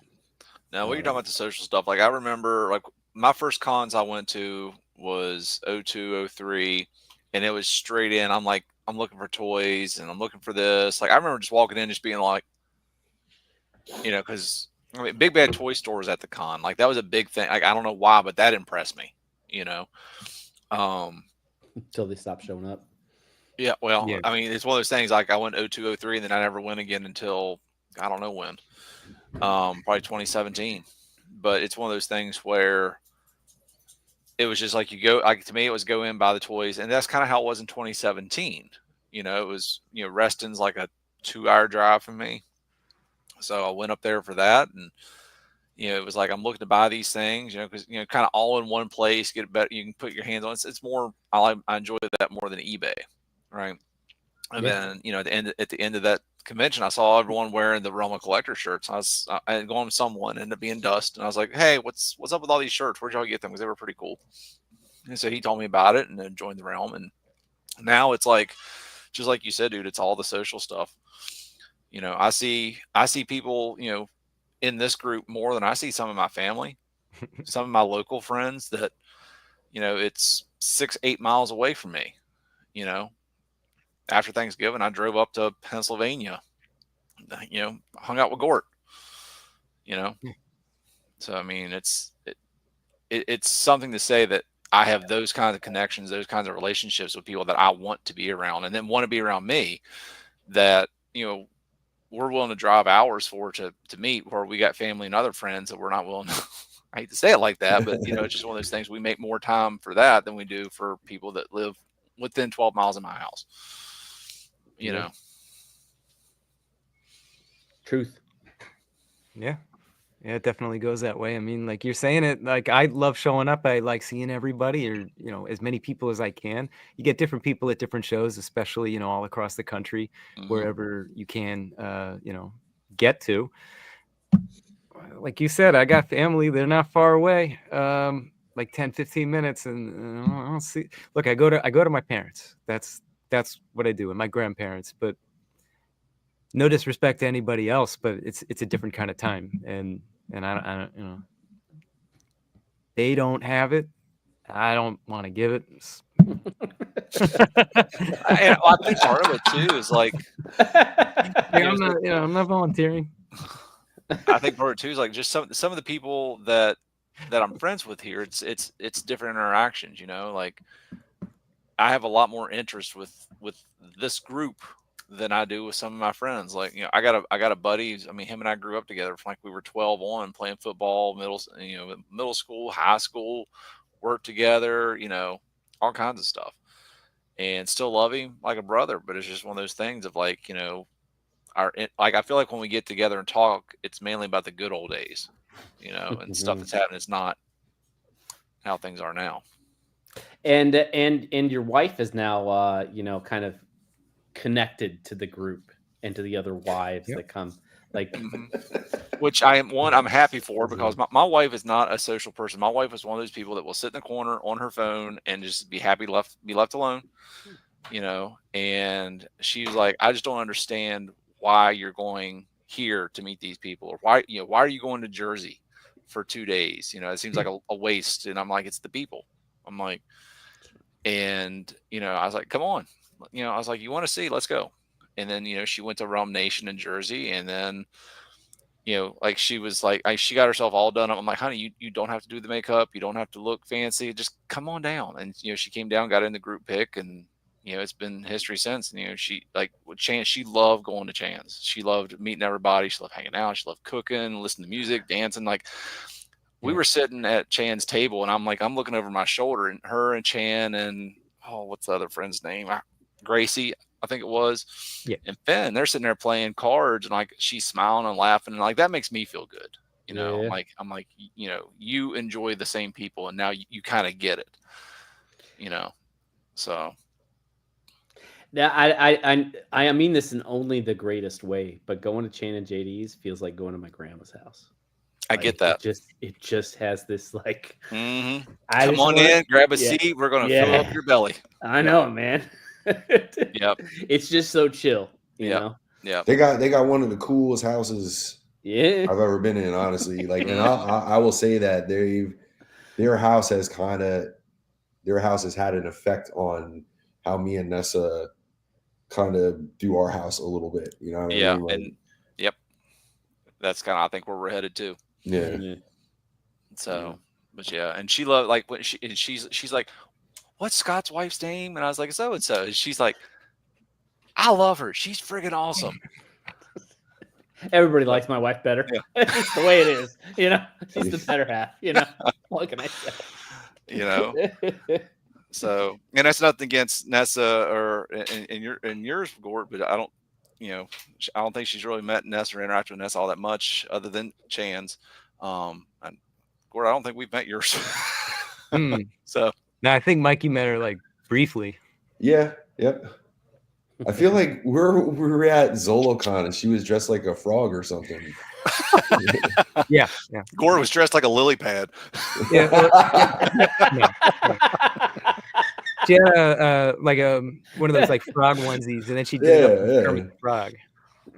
Speaker 2: Now, what you're talking about the social stuff, like I remember, like my first cons I went to was 02, 03, and it was straight in. I'm like, I'm looking for toys and I'm looking for this. Like I remember just walking in, just being like, because I mean, Big Bad Toy Store was at the con. Like that was a big thing. Like I don't know why, but that impressed me.
Speaker 3: Until they stop showing up.
Speaker 2: Yeah. Well,
Speaker 1: Yeah.
Speaker 2: I mean, it's one of those things. Like I went 02, 03, and then I never went again until I don't know when. Probably 2017. But it's one of those things where it was just like you go. Like to me, it was go in, buy the toys, and that's kind of how it was in 2017. It was Reston's like a 2-hour drive from me, so I went up there for that, and it was like I'm looking to buy these things, because kind of all in one place, get it better. You can put your hands on it. It's more. I enjoy that more than eBay, right? And then at the end of that convention, I saw everyone wearing the Realm Collector shirts. I had gone with someone, ended up being Dust, and I was like, "Hey, what's up with all these shirts? Where'd y'all get them? Because they were pretty cool." And so he told me about it, and then joined the Realm. And now it's like, just like you said, dude, it's all the social stuff. I see people, in this group more than I see some of my family, some of my local friends that, it's 6-8 miles away from me. After Thanksgiving, I drove up to Pennsylvania, hung out with Gort, so I mean, it's something to say that I have those kinds of connections, those kinds of relationships with people that I want to be around and then want to be around me, that, we're willing to drive hours for to meet, where we got family and other friends that we're not willing to. I hate to say it like that, but it's just one of those things. We make more time for that than we do for people that live within 12 miles of my house.
Speaker 3: Truth.
Speaker 1: Yeah. Yeah, it definitely goes that way. I mean, like you're saying it, like I love showing up. I like seeing everybody, or as many people as I can. You get different people at different shows, especially all across the country, wherever you can get to. Like you said, I got family. They're not far away. Like 10, 15 minutes, and I don't see. Look, I go to my parents. That's what I do, and my grandparents. But no disrespect to anybody else, but it's a different kind of time, and I don't, they don't have it. I don't want to give it.
Speaker 2: I think part of it too is like,
Speaker 1: I'm not volunteering.
Speaker 2: I think part of it too is like just some of the people that I'm friends with here. It's different interactions. Like I have a lot more interest with this group than I do with some of my friends. Like, I got a buddy. I mean, him and I grew up together from like we were 12 on, playing football, middle school, high school, worked together, all kinds of stuff, and still love him like a brother. But it's just one of those things of like, I feel like when we get together and talk, it's mainly about the good old days, and stuff that's happened. It's not how things are now.
Speaker 3: And your wife is now, kind of connected to the group and to the other wives that come, like,
Speaker 2: which I'm happy for, because my wife is not a social person. My wife is one of those people that will sit in the corner on her phone and just be happy be left alone, and she's like, I just don't understand why you're going here to meet these people, or why are you going to Jersey for 2 days? It seems like a waste. And I'm like, it's the people. I'm like, and I was like, come on, I was like, you want to see, let's go. And then she went to Realm Nation in Jersey, and then like she was like, she got herself all done up. I'm like, honey, you don't have to do the makeup, you don't have to look fancy, just come on down. And she came down, got in the group pick, and it's been history since. And she, like, with Chance, she loved going to Chance. She loved meeting everybody. She loved hanging out. She loved cooking, listening to music, dancing. Like, we were sitting at Chan's table, and I'm looking over my shoulder, and her and Chan and what's the other friend's name? Gracie, I think it was.
Speaker 1: Yeah.
Speaker 2: And Finn, they're sitting there playing cards, and like she's smiling and laughing, and like that makes me feel good. I'm like, you enjoy the same people, and now you kind of get it. So.
Speaker 3: Yeah, I mean this in only the greatest way, but going to Chan and JD's feels like going to my grandma's house.
Speaker 2: I get that.
Speaker 3: It just has this like.
Speaker 2: Come
Speaker 3: Just
Speaker 2: on in, grab a seat. We're gonna fill up your belly.
Speaker 3: I know, man.
Speaker 2: Yep.
Speaker 3: It's just so chill, you know.
Speaker 2: Yeah.
Speaker 4: They got one of the coolest houses I've ever been in, honestly. Like, and I will say that their house has had an effect on how me and Nessa kind of do our house a little bit. You know what I mean? Like,
Speaker 2: and that's kind of I think where we're headed to.
Speaker 4: Yeah.
Speaker 2: So, but yeah, and she loved like when she's like, "What's Scott's wife's name?" And I was like, "So and so." And she's like, "I love her. She's friggin' awesome."
Speaker 3: Everybody likes my wife better.
Speaker 2: Yeah.
Speaker 3: It's just the way it is, you know. She's the better half, you know. What can I say?
Speaker 2: You know. So, and that's nothing against Nessa or and yours, Gort, but I don't, I don't think she's really met Nessa or interacted with Nessa all that much, other than Chan's. And Gort, I don't think we've met yours. So,
Speaker 1: no, I think Mikey met her like briefly.
Speaker 4: Yeah. Yep. I feel like we were at ZoloCon and she was dressed like a frog or something.
Speaker 1: Yeah.
Speaker 2: Gort was dressed like a lily pad.
Speaker 1: Yeah. She had like one of those like frog onesies, and then she did it up with Kermit the Frog.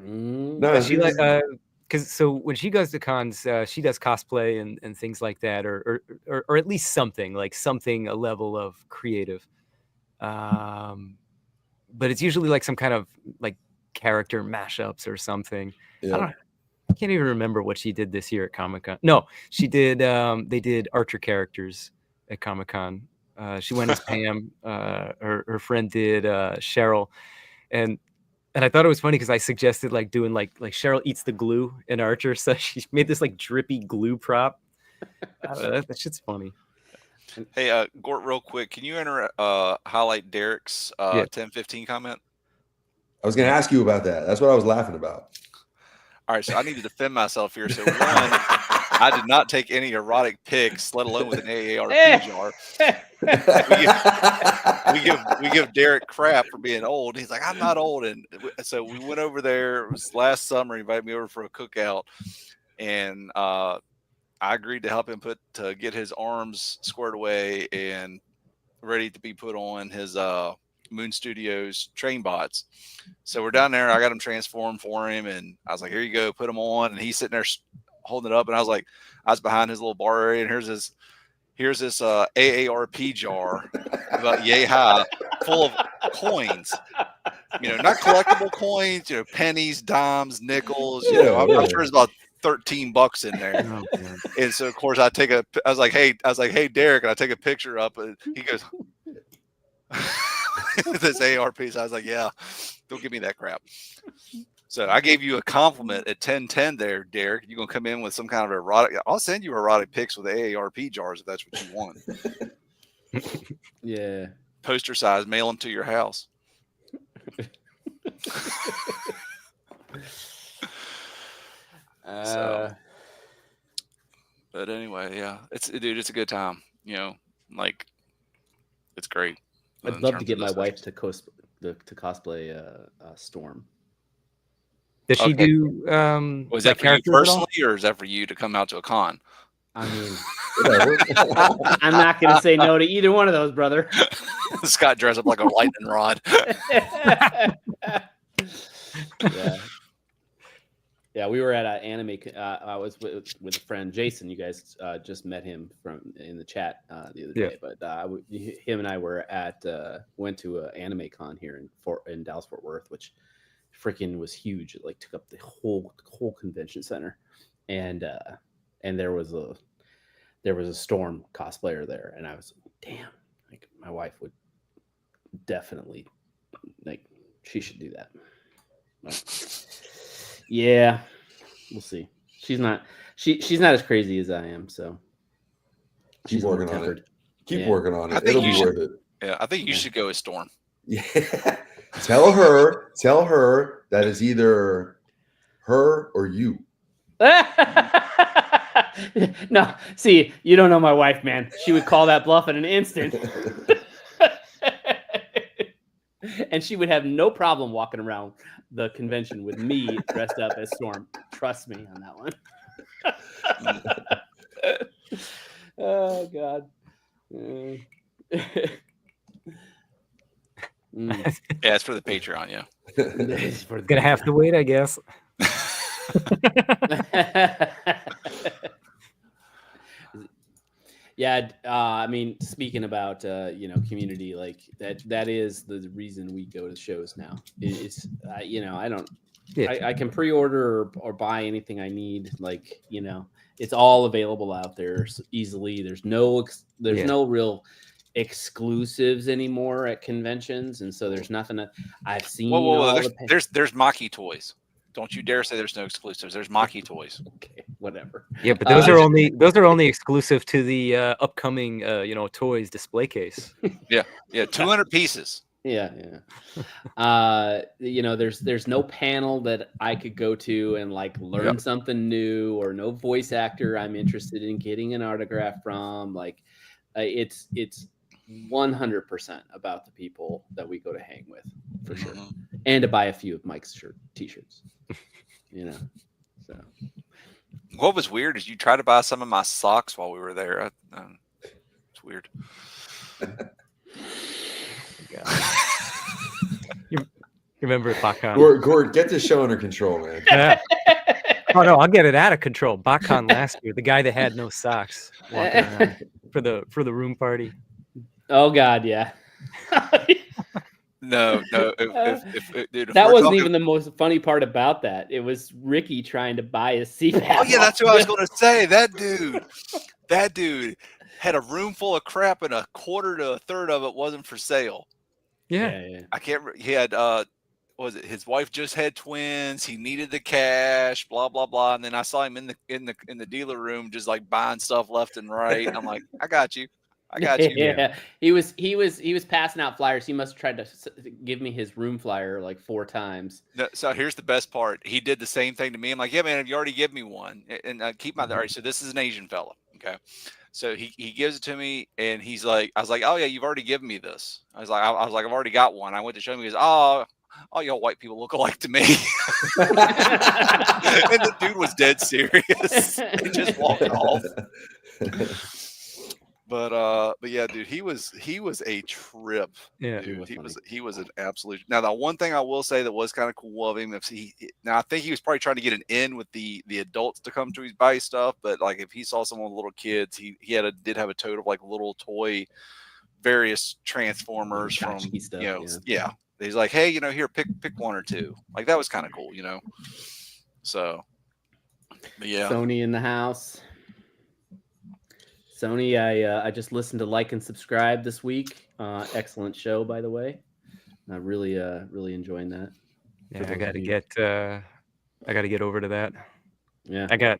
Speaker 4: No,
Speaker 1: she like because so when she goes to cons, she does cosplay and things like that, or at least something a level of creative. But it's usually like some kind of like character mashups or something. I can't even remember what she did this year at Comic-Con. No, she did. They did Archer characters at Comic-Con. She went as Pam. Her friend did Cheryl, and I thought it was funny because I suggested like doing like Cheryl eats the glue in Archer, so she made this like drippy glue prop. That shit's funny.
Speaker 2: Hey, Gort, real quick, can you highlight Derek's 10:15 comment?
Speaker 4: I was going to ask you about that. That's what I was laughing about.
Speaker 2: All right, so I need to defend myself here. So one, I did not take any erotic pics, let alone with an AARP jar. We give Derek crap for being old. He's like, I'm not old, and so we went over there. It was last summer. He invited me over for a cookout, and I agreed to help him get his arms squared away and ready to be put on his Moon Studios train bots. So we're down there. I got him transformed for him, and I was like, "Here you go, put him on." And he's sitting there holding it up, and I was behind his little bar area, and here's this AARP jar about yay high, full of coins. Not collectible coins. Pennies, dimes, nickels. I'm sure there's about $13 in there.
Speaker 1: Oh,
Speaker 2: and so of course I was like, hey Derek, and I take a picture up, and he goes this AR piece. I was like, yeah, don't give me that crap. So I gave you a compliment at 10:10 there, Derek. You're gonna come in with some kind of erotic. I'll send you erotic pics with AARP jars if that's what you want.
Speaker 3: Yeah.
Speaker 2: Poster size, mail them to your house. But anyway, yeah, it's a good time. It's great.
Speaker 3: I'd love to get my wife to cosplay Storm.
Speaker 1: Does she do?
Speaker 2: Was that for you personally, or is that for you to come out to a con?
Speaker 3: I mean, I'm not going to say no to either one of those, brother.
Speaker 2: Scott dressed up like a lightning rod.
Speaker 3: Yeah, we were at an anime. I was with a friend, Jason. You guys just met him in the chat the other day. But him and I were went to an anime con here in Dallas Fort Worth, which freaking was huge. It took up the whole convention center, and there was a Storm cosplayer there, and I was damn, my wife would definitely she should do that. Yeah, we'll see. She's not as crazy as I am, so
Speaker 4: keep working on it. Keep working on it. It'll be worth it.
Speaker 2: Yeah, I think you should go as Storm.
Speaker 4: Yeah. Tell her that it's either her or you.
Speaker 3: No, see, you don't know my wife, man. She would call that bluff in an instant. And she would have no problem walking around the convention with me dressed up as Storm. Trust me on that one. Oh God.
Speaker 2: Yeah, it's for the Patreon. Yeah.
Speaker 1: Gonna have to wait, I guess.
Speaker 3: Yeah, I mean, speaking about community, like that is the reason we go to shows now. It's I don't.
Speaker 1: Yeah.
Speaker 3: I can pre-order or buy anything I need. Like it's all available out there easily. There's no real exclusives anymore at conventions, and so there's nothing that I've seen.
Speaker 2: Whoa. There's Maki toys. Don't you dare say there's no exclusives. There's Maki toys.
Speaker 3: Okay, whatever.
Speaker 1: Yeah, but those are only exclusive to the upcoming toys display case.
Speaker 2: Yeah, 200 pieces.
Speaker 3: Yeah. There's no panel that I could go to and like learn something new, or no voice actor I'm interested in getting an autograph from. Like, it's 100% about the people that we go to hang with, for sure, and to buy a few of Mike's t-shirts. So
Speaker 2: what was weird is you tried to buy some of my socks while we were there. It's weird.
Speaker 1: You remember Bakan?
Speaker 4: Gord, get this show under control, man.
Speaker 1: Yeah. Oh no, I'll get it out of control. Bakan last year, the guy that had no socks walking around for the room party.
Speaker 3: Oh God, yeah.
Speaker 2: No.
Speaker 3: That wasn't even the most funny part about that. It was Ricky trying to buy a CPAP.
Speaker 2: Oh yeah, that's what I was going to say. That dude had a room full of crap, and a quarter to a third of it wasn't for sale.
Speaker 3: Yeah.
Speaker 2: I can't. He had was it his wife just had twins? He needed the cash. Blah blah blah. And then I saw him in the dealer room, just like buying stuff left and right. I'm like, I got you.
Speaker 3: Yeah, he was passing out flyers. He must have tried to give me his room flyer like 4 times.
Speaker 2: No, so here's the best part. He did the same thing to me. I'm like, yeah, man, have you already given me one? And keep my all right. So this is an Asian fella. Okay. So he gives it to me, and he's like, I was like, oh yeah, you've already given me this. I was like, I've already got one. I went to show him. He goes, oh, all y'all white people look alike to me. And the dude was dead serious. He just walked off. But yeah, dude, he was a trip.
Speaker 1: Yeah,
Speaker 2: dude, he was an absolute. Now, the one thing I will say that was kind of cool of him, now I think he was probably trying to get an in with the adults to come to his buy stuff, but like if he saw someone with little kids, he did have a tote of like little toy, various Transformers from stuff, yeah. He's like, hey, here, pick one or two. Like that was kind of cool, So, but yeah,
Speaker 3: Sony in the house. Sony, I just listened to Like and Subscribe this week. Excellent show, by the way. I really enjoying that.
Speaker 1: Yeah, I got to get over to that.
Speaker 3: Yeah,
Speaker 1: I got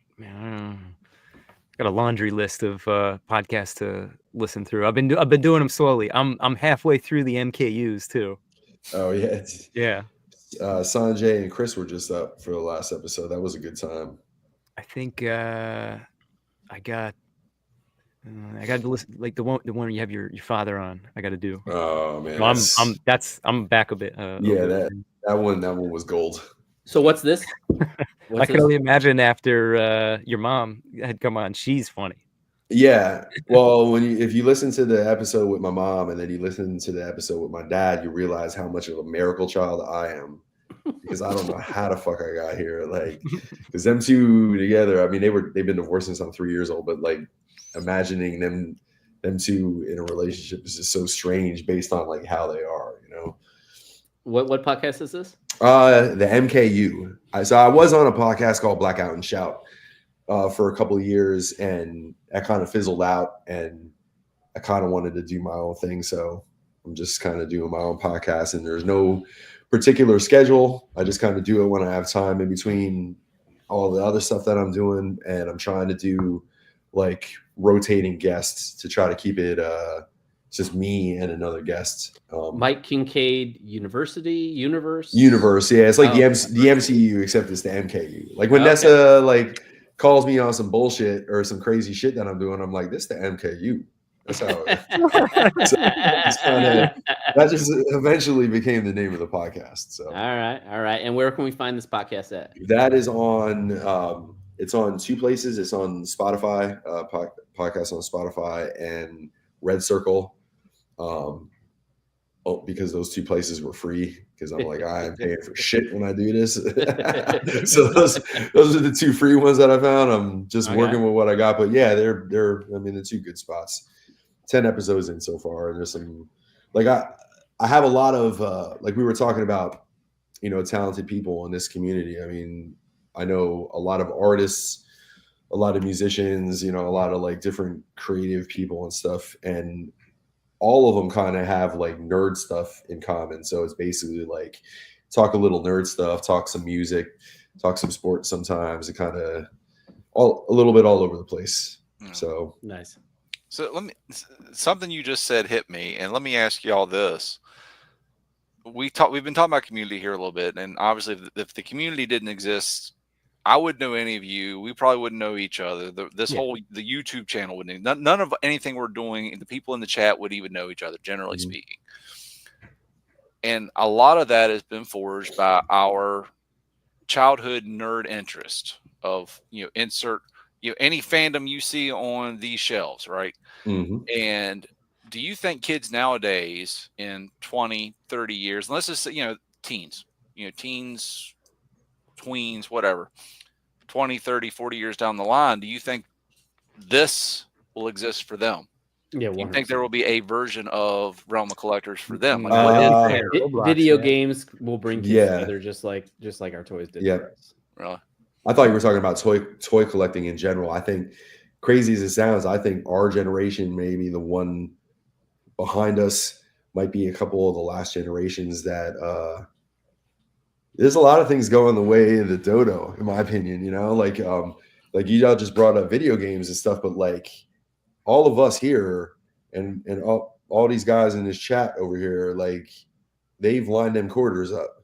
Speaker 1: a laundry list of podcasts to listen through. I've been doing them slowly. I'm halfway through the MKUs too.
Speaker 4: Oh yeah,
Speaker 1: yeah.
Speaker 4: Sanjay and Chris were just up for the last episode. That was a good time.
Speaker 1: I think I got to listen, like the one where you have your father on. I got to do.
Speaker 4: Oh man,
Speaker 1: so I'm back a bit.
Speaker 4: That one was gold.
Speaker 3: So what's this?
Speaker 1: I can only imagine after your mom had come on. She's funny.
Speaker 4: Yeah, well, if you listen to the episode with my mom and then you listen to the episode with my dad, you realize how much of a miracle child I am, because I don't know how the fuck I got here. Like, because them two together, I mean, they've been divorced since I'm 3 years old, but like imagining them two in a relationship is just so strange based on like how they are,
Speaker 3: What podcast is this?
Speaker 4: The MKU. So I was on a podcast called Blackout and Shout for a couple of years, and I kind of fizzled out, and I kind of wanted to do my own thing. So I'm just kind of doing my own podcast, and there's no particular schedule. I just kind of do it when I have time in between all the other stuff that I'm doing. And I'm trying to do like rotating guests to try to keep it just me and another guest.
Speaker 3: Mike Kingcaid Universe.
Speaker 4: Yeah, it's like the MCU, except it's the MKU. Like when Nessa like calls me on some bullshit or some crazy shit that I'm doing, I'm like, this is the MKU. That's how that just eventually became the name of the podcast. So
Speaker 3: all right. And where can we find this podcast at?
Speaker 4: That is on It's on two places. It's on Spotify, podcast on Spotify and Red Circle. Because those two places were free. Because I'm like, I am paying for shit when I do this. So those are the two free ones that I found. I'm just working with what I got. But yeah, they're the two good spots. 10 episodes in so far, and there's some like I have a lot of like we were talking about, talented people in this community. I mean, I know a lot of artists, a lot of musicians, a lot of like different creative people and stuff, and all of them kind of have like nerd stuff in common. So it's basically like talk a little nerd stuff, talk some music, talk some sports sometimes, and kind of a little bit all over the place. So
Speaker 3: nice.
Speaker 2: So something you just said hit me, and let me ask y'all this. We've been talking about community here a little bit, and obviously if the community didn't exist, I wouldn't know any of you. We probably wouldn't know each other. The YouTube channel wouldn't. None of anything we're doing, the people in the chat would even know each other, generally speaking. And a lot of that has been forged by our childhood nerd interest of, insert, any fandom you see on these shelves, right? And do you think kids nowadays in 20, 30 years, unless it's, teens, teens, tweens, whatever, 20, 30, 40 years down the line, do you think this will exist for them?
Speaker 3: Yeah, 100%.
Speaker 2: Do you think there will be a version of Realm of Collectors for them?
Speaker 3: Video games will bring kids together just like our toys did for us.
Speaker 2: Really?
Speaker 4: I thought you were talking about toy collecting in general. I think, crazy as it sounds, I think our generation, maybe the one behind us, might be a couple of the last generations that there's a lot of things going the way of the dodo, in my opinion. Like you just brought up video games and stuff, but like all of us here and all these guys in this chat over here, like they've lined them quarters up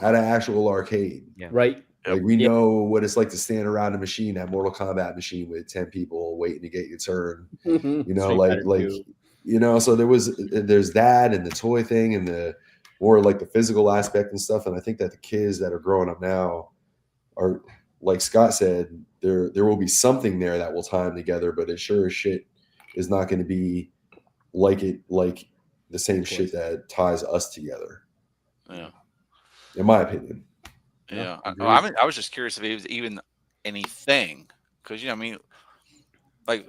Speaker 4: at an actual arcade.
Speaker 1: Yeah.
Speaker 3: Right.
Speaker 4: Like we know what it's like to stand around a machine, that Mortal Kombat machine with 10 people waiting to get your turn. So there's that and the toy thing and the more like the physical aspect and stuff. And I think that the kids that are growing up now are, like Scott said, there will be something there that will tie them together, but it sure as shit is not going to be like the same shit that ties us together.
Speaker 2: Yeah.
Speaker 4: In my opinion.
Speaker 2: Yeah. I was just curious if it was even anything, because, like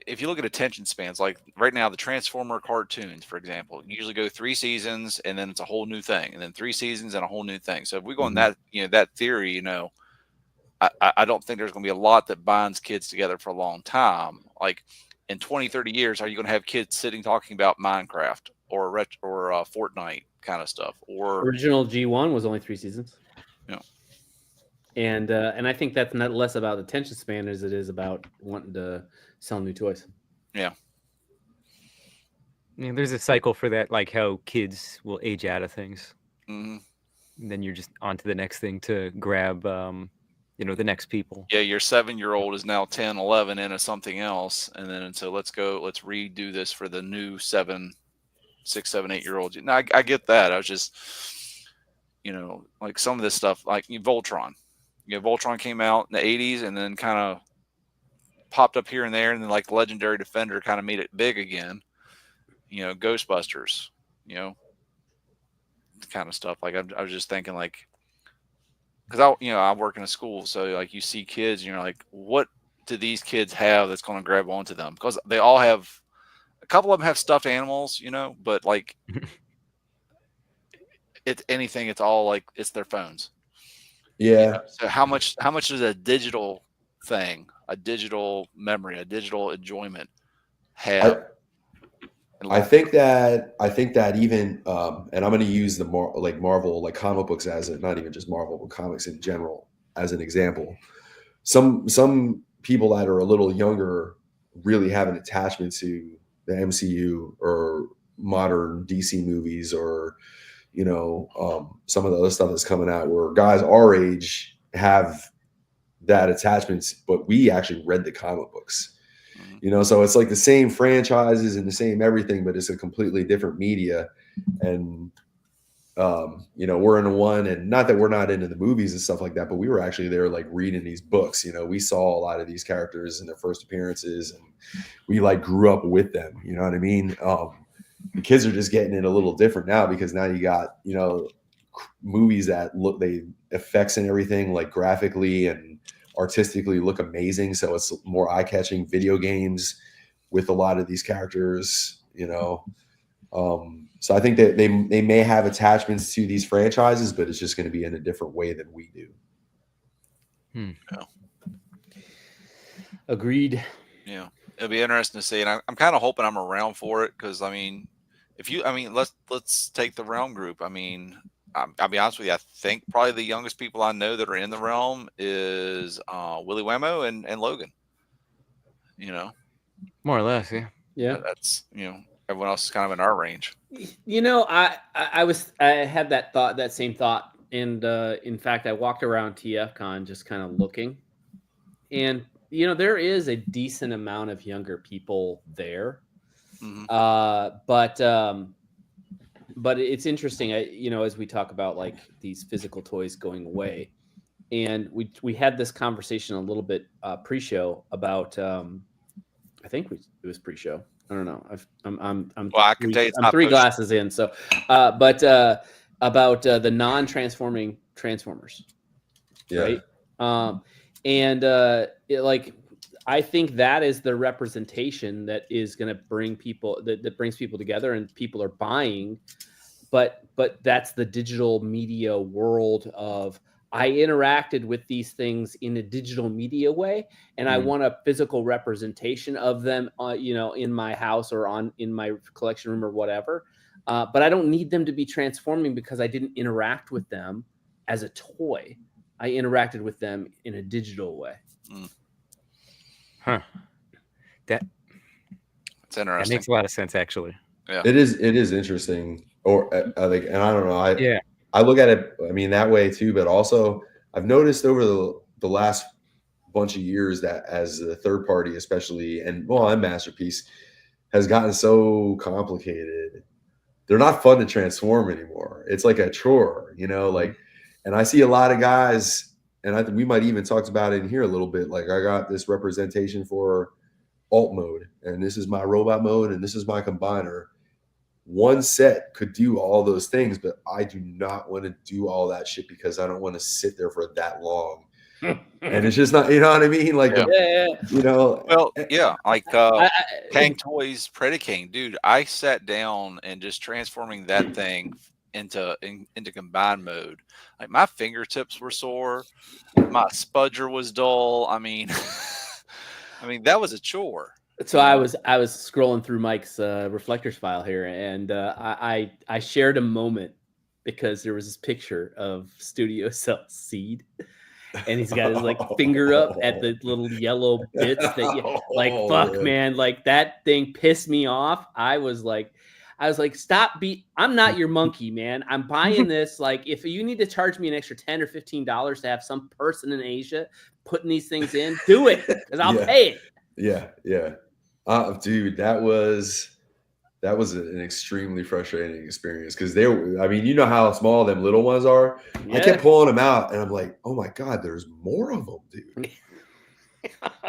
Speaker 2: if you look at attention spans, like right now, the Transformer cartoons, for example, usually go 3 seasons and then it's a whole new thing, and then 3 seasons and a whole new thing. So if we go on that, that theory, I don't think there's going to be a lot that binds kids together for a long time. Like in 20, 30 years, are you going to have kids sitting talking about Minecraft or Fortnite kind of stuff? Or
Speaker 3: original G1 was only 3 seasons.
Speaker 2: Yeah.
Speaker 3: And I think that's not less about attention span as it is about wanting to sell new toys.
Speaker 2: Yeah.
Speaker 1: There's a cycle for that, like how kids will age out of things.
Speaker 2: Mm-hmm.
Speaker 1: And then you're just on to the next thing to grab, the next people.
Speaker 2: Yeah, your 7-year-old is now 10, 11 into something else. And then so let's redo this for the new 6, 7, 8-year-olds. Now, I get that. I was just, like some of this stuff, like Voltron. Voltron came out in the 80s and then kind of popped up here and there. And then like Legendary Defender kind of made it big again. Ghostbusters, kind of stuff. Like I was just thinking, like, because I work in a school, so like you see kids and you're like, what do these kids have that's going to grab onto them? Because they all have, a couple of them have stuffed animals, but like it's anything, it's all like it's their phones.
Speaker 4: Yeah.
Speaker 2: So how much does a digital thing, a digital memory, a digital enjoyment have?
Speaker 4: I think that even, and I'm going to use the Marvel, like comic books not even just Marvel, but comics in general as an example. Some people that are a little younger really have an attachment to the MCU or modern DC movies or, some of the other stuff that's coming out, where guys our age have that attachment, but we actually read the comic books. So it's like the same franchises and the same everything, but it's a completely different media. And You know, we're in one, and not that we're not into the movies and stuff like that, but we were actually there like reading these books. You know, we saw a lot of these characters in their first appearances, and we like grew up with them. You know what I mean? The kids are just getting it a little different now because now you got, you know, movies that look, they effects and everything like graphically and artistically look amazing. So it's more eye catching. Video games with a lot of these characters, you know. So I think that they may have attachments to these franchises, but it's just going to be in a different way than we do.
Speaker 2: Yeah.
Speaker 3: Agreed.
Speaker 2: Yeah, it'll be interesting to see, and I'm kind of hoping I'm around for it because I mean, let's take the Realm group. I mean, I'll be honest with you. I think probably the youngest people I know that are in the Realm is Willy Whammo and Logan. You know,
Speaker 1: More or less, yeah.
Speaker 3: Yeah.
Speaker 2: That's, you know, everyone else is kind of in our range.
Speaker 3: You know, I had that same thought, and in fact, I walked around TFCon just kind of looking, and you know, there is a decent amount of younger people there, but it's interesting. You know, as we talk about like these physical toys going away, and we had this conversation a little bit pre-show about. I think it was pre-show. I don't know.
Speaker 2: I can tell you
Speaker 3: I'm 3 glasses in. So, but about the non-transforming Transformers, right? Like, I think that is the representation that is going to bring people that brings people together, and people are buying. But that's the digital media world of. I interacted with these things in a digital media way, and I want a physical representation of them, you know, in my house or in my collection room or whatever. But I don't need them to be transforming because I didn't interact with them as a toy. I interacted with them in a digital way.
Speaker 1: Huh. That's
Speaker 2: interesting.
Speaker 1: That makes a lot of sense, actually.
Speaker 2: Yeah.
Speaker 4: It is interesting. Or I think, and I don't know.
Speaker 1: Yeah.
Speaker 4: I look at it, I mean, that way too, but also I've noticed over the last bunch of years that as the third party, especially, and Masterpiece has gotten so complicated. They're not fun to transform anymore. It's like a chore, you know, like, and I see a lot of guys, and I think we might even talked about it in here a little bit. Like, I got this representation for alt mode, and this is my robot mode, and this is my combiner. One set could do all those things, but I do not want to do all that shit because I don't want to sit there for that long. And it's just not, you know what I mean? Like, you know,
Speaker 2: well, yeah, like Kang Toys Predaking, dude. I sat down and just transforming that thing into combined mode. Like, my fingertips were sore, my spudger was dull. I mean, that was a chore.
Speaker 3: So I was scrolling through Mike's reflectors file here, and I shared a moment because there was this picture of Studio Cell Seed, and he's got his like finger up at the little yellow bits that fuck, man, like that thing pissed me off. I was like, stop! I'm not your monkey, man. I'm buying this. Like, if you need to charge me an extra $10 or $15 to have some person in Asia putting these things in, do it, because I'll pay it.
Speaker 4: Yeah. Dude, that was an extremely frustrating experience because I mean, you know how small them little ones are. I kept pulling them out, and I'm like, oh my god, there's more of them, dude.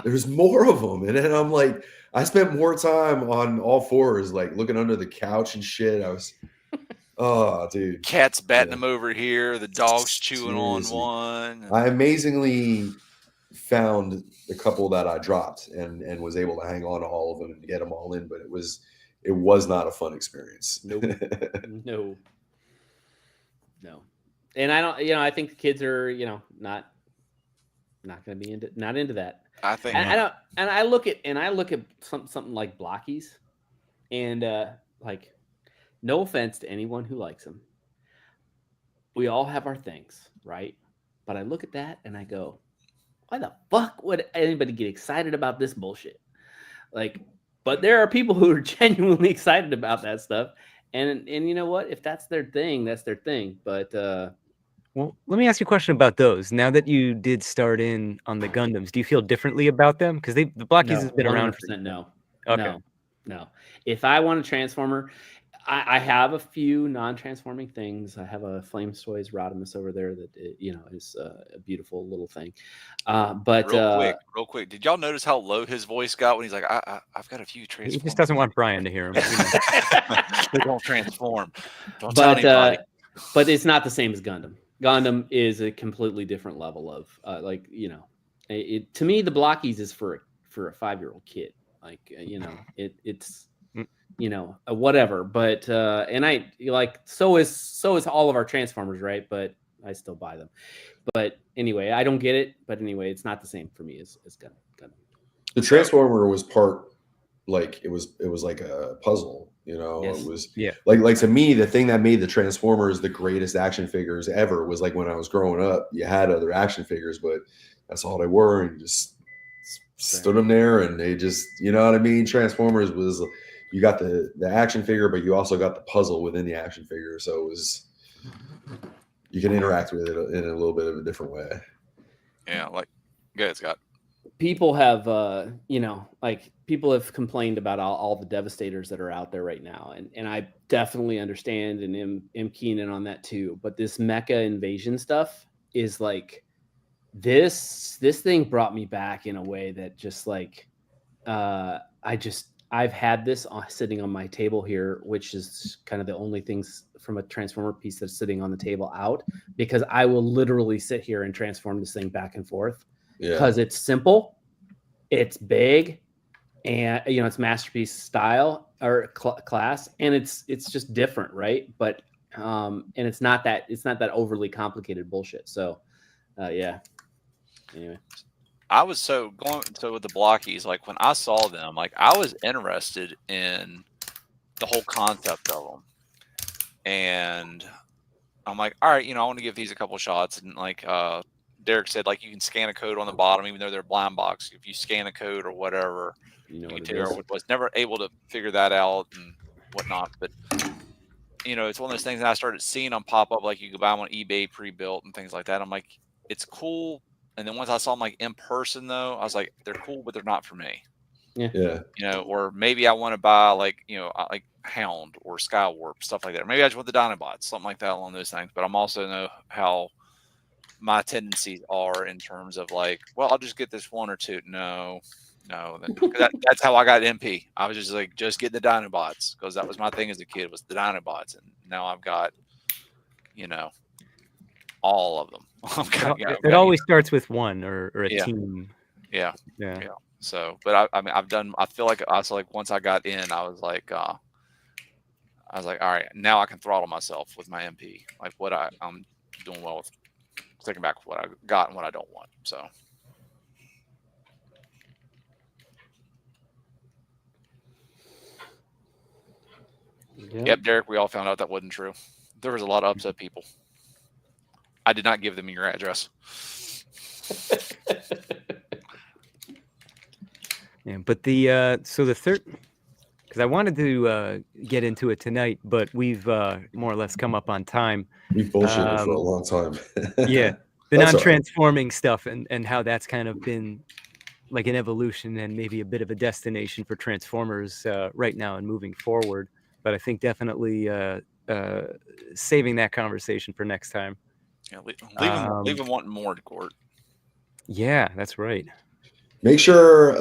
Speaker 4: There's more of them, and then I'm like, I spent more time on all fours, like looking under the couch and shit. I was, oh, dude,
Speaker 2: cats batting them over here, the dogs chewing on one.
Speaker 4: I amazingly found a couple that I dropped and was able to hang on to all of them and get them all in, but it was not a fun experience.
Speaker 3: Nope. No. And I don't, I think the kids are, not going to be into that.
Speaker 2: I think,
Speaker 3: and I look at something like Blockies, and like, no offense to anyone who likes them, we all have our things, right? But I look at that and I go, why the fuck would anybody get excited about this bullshit? Like, but there are people who are genuinely excited about that stuff. And you know what? If that's their thing, that's their thing. But
Speaker 1: well, let me ask you a question about those. Now that you did start in on the Gundams, do you feel differently about them? Because the Blockies has been around.
Speaker 3: 100% no.
Speaker 1: Okay.
Speaker 3: No. If I want a Transformer, I have a few non-transforming things. I have a Flames Toys Rodimus over there that is a beautiful little thing. But
Speaker 2: real quick, did y'all notice how low his voice got when he's like, "I've got a few
Speaker 1: He
Speaker 2: transformers."
Speaker 1: just doesn't want Brian to hear him.
Speaker 2: They don't transform. Don't tell anybody.
Speaker 3: But it's not the same as Gundam. Gundam is a completely different level of to me, the Blockies is for a 5-year-old kid. It's whatever. But and I so is all of our Transformers, right? But I still buy them. But anyway, I don't get it. But anyway, it's not the same for me as Gundam.
Speaker 4: The Transformer was part it was like a puzzle,
Speaker 3: Yes.
Speaker 4: It was
Speaker 1: Yeah.
Speaker 4: like to me, the thing that made the Transformers the greatest action figures ever was like when I was growing up, you had other action figures, but that's all they were, and you just stood them there, and they just, you know what I mean? Transformers was, you got the action figure, but you also got the puzzle within the action figure, so it was, you can interact with it in a little bit of a different way.
Speaker 2: Yeah, good, Scott.
Speaker 3: People have people have complained about all the Devastators that are out there right now, and I definitely understand and am keen in on that too. But this mecha invasion stuff is like this thing brought me back in a way that just I've had this sitting on my table here, which is kind of the only things from a Transformer piece that's sitting on the table out, because I will literally sit here and transform this thing back and forth. Because it's simple, it's big, and it's masterpiece style or class, and it's just different, right? But and it's not that overly complicated bullshit. So yeah. Anyway,
Speaker 2: I was with the Blockies, like when I saw them, like I was interested in the whole concept of them, and I'm like, all right, I want to give these a couple shots, and like Derek said, like you can scan a code on the bottom, even though they're blind box. If you scan a code or whatever,
Speaker 3: you
Speaker 2: can tell. Was never able to figure that out and whatnot, but it's one of those things that I started seeing them pop up, like you could buy them on eBay pre-built and things like that. I'm like, it's cool. And then once I saw them like in person, though, I was like, they're cool, but they're not for me.
Speaker 3: Yeah.
Speaker 2: Or maybe I want to buy like Hound or Skywarp, stuff like that. Or maybe I just want the Dinobots, something like that along those things. But I'm also know how my tendencies are in terms of like, well, I'll just get this one or two. No, that's how I got MP. I was just like, just get the Dinobots, because that was my thing as a kid, was the Dinobots, and now I've got, all of them.
Speaker 1: It always starts with one or a team.
Speaker 2: Yeah. So, but I feel like once I got in, I was like, all right, now I can throttle myself with my MP. Like I'm doing well with taking back what I got and what I don't want. So. Yep, Derek, we all found out that wasn't true. There was a lot of upset people. I did not give them your address.
Speaker 1: Yeah, but the third, because I wanted to get into it tonight, but we've more or less come up on time.
Speaker 4: We've bullshitted for a long time.
Speaker 1: Yeah, the non-transforming stuff and how that's kind of been like an evolution and maybe a bit of a destination for Transformers right now and moving forward. But I think definitely saving that conversation for next time.
Speaker 2: Yeah, leave them wanting more, Gort.
Speaker 1: Yeah, that's right.
Speaker 4: Make sure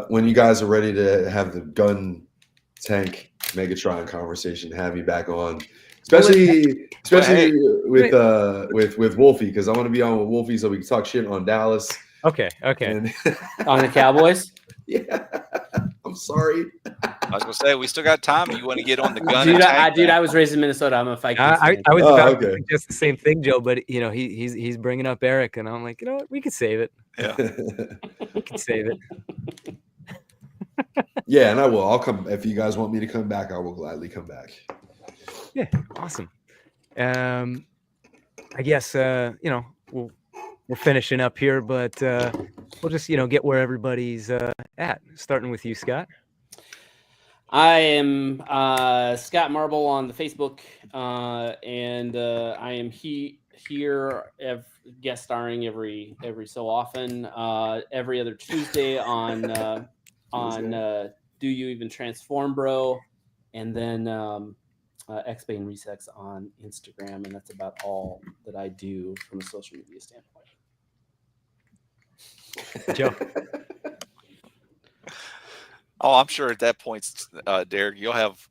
Speaker 4: when you guys are ready to have the gun tank Megatron conversation, have me back on, especially with Wolfie, because I want to be on with Wolfie so we can talk shit on Dallas.
Speaker 1: Okay.
Speaker 3: On the Cowboys.
Speaker 4: Yeah. I'm sorry.
Speaker 2: I was gonna say we still got time. You want to get on the gun?
Speaker 3: Dude, I was raised in Minnesota. I'm a Vikings fan.
Speaker 1: I was about to suggest the same thing, Joe. But he's bringing up Eric, and I'm like, you know what? We could save it.
Speaker 2: Yeah,
Speaker 1: we could save it.
Speaker 4: Yeah, and I will. I'll come if you guys want me to come back. I will gladly come back.
Speaker 1: Yeah, awesome. I guess we're finishing up here, but we'll just get where everybody's at. Starting with you, Scott.
Speaker 3: I am Scott Marble on the Facebook, and I am here guest starring every so often, every other Tuesday on Do You Even Transform, Bro? And then Xbane Resex on Instagram, and that's about all that I do from a social media standpoint.
Speaker 1: Joe.
Speaker 2: Oh, I'm sure at that point, Derek, you'll have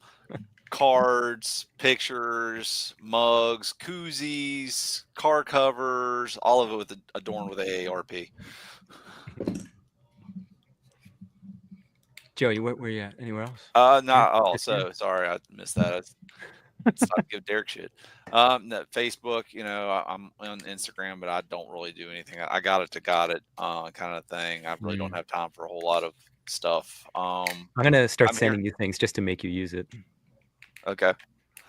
Speaker 2: cards, pictures, mugs, koozies, car covers, all of it with adorned with AARP.
Speaker 1: Joe, where you at? Anywhere else?
Speaker 2: No. Oh,
Speaker 1: Just
Speaker 2: so
Speaker 1: you?
Speaker 2: sorry, I missed that. Stop give Derek shit. No, Facebook, I'm on Instagram, but I don't really do anything. I got it to got it, kind of thing. I really don't have time for a whole lot of stuff.
Speaker 1: I'm gonna start
Speaker 2: I'm here.
Speaker 1: sending you things just to make you use it.
Speaker 2: Okay.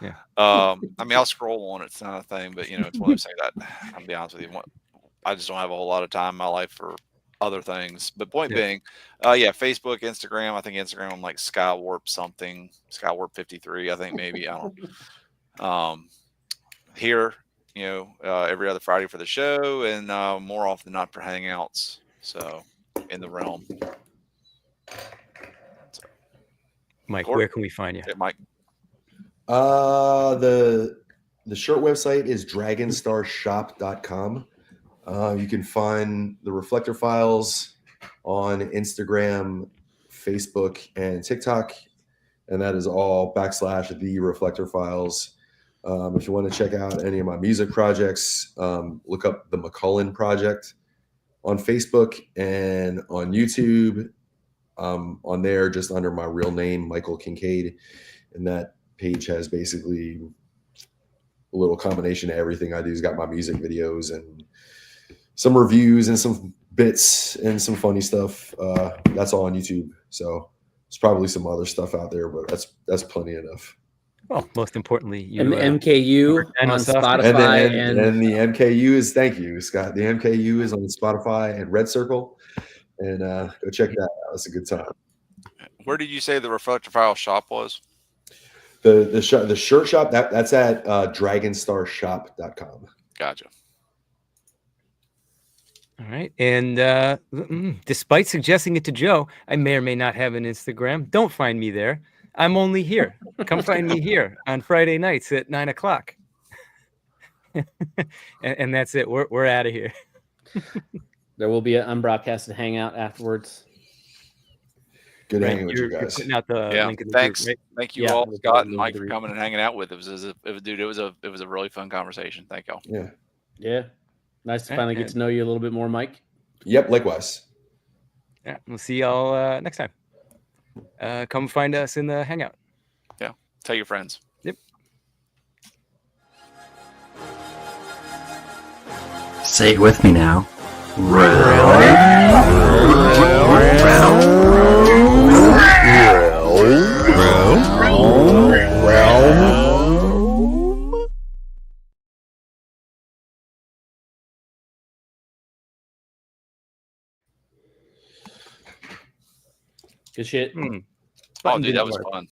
Speaker 1: Yeah.
Speaker 2: I mean, I'll scroll on it. It's not a thing, but it's one of those things that I'll be honest with you. I just don't have a whole lot of time in my life for other things. But point being, yeah, Facebook, Instagram. I think Instagram, I'm like Skywarp 53. I think maybe I don't. Here, every other Friday for the show, and more often than not for hangouts. So in the realm.
Speaker 1: Mike, where can we find you?
Speaker 2: Yeah, Mike.
Speaker 4: The shirt website is dragonstarshop.com. You can find the Reflector Files on Instagram, Facebook, and TikTok, and that is all / the Reflector Files. If you want to check out any of my music projects, look up the McCullen Project on Facebook and on YouTube. On there, just under my real name, Michael Kingcaid, and that page has basically a little combination of everything I do. It's got my music videos and some reviews and some bits and some funny stuff. That's all on YouTube. So there's probably some other stuff out there, but that's plenty enough.
Speaker 1: Well, most importantly, you
Speaker 3: MKU on Spotify
Speaker 4: and the MKU is, thank you, Scott. The MKU is on Spotify and Red Circle, and go check that out. It's a good time.
Speaker 2: Where did you say the Reflector File shop was?
Speaker 4: The shirt shop that's at dragonStarShop.com.
Speaker 2: Gotcha.
Speaker 1: All right. And despite suggesting it to Joe, I may or may not have an Instagram. Don't find me there. I'm only here. Come find me here on Friday nights at 9:00. and that's it. We're out of here.
Speaker 3: There will be an unbroadcasted hangout afterwards.
Speaker 4: Good hanging with you guys.
Speaker 1: Putting out the link in the
Speaker 2: thanks.
Speaker 1: group, right?
Speaker 2: Thank you all, Scott and Mike, for coming and hanging out with us. It was a really fun conversation. Thank y'all.
Speaker 3: Yeah. Nice to finally get to know you a little bit more, Mike.
Speaker 4: Yep, likewise.
Speaker 1: Yeah, we'll see y'all next time. Come find us in the hangout.
Speaker 2: Yeah, tell your friends.
Speaker 1: Yep.
Speaker 5: Say it with me now.
Speaker 3: Good shit.
Speaker 2: Oh, dude, that was fun.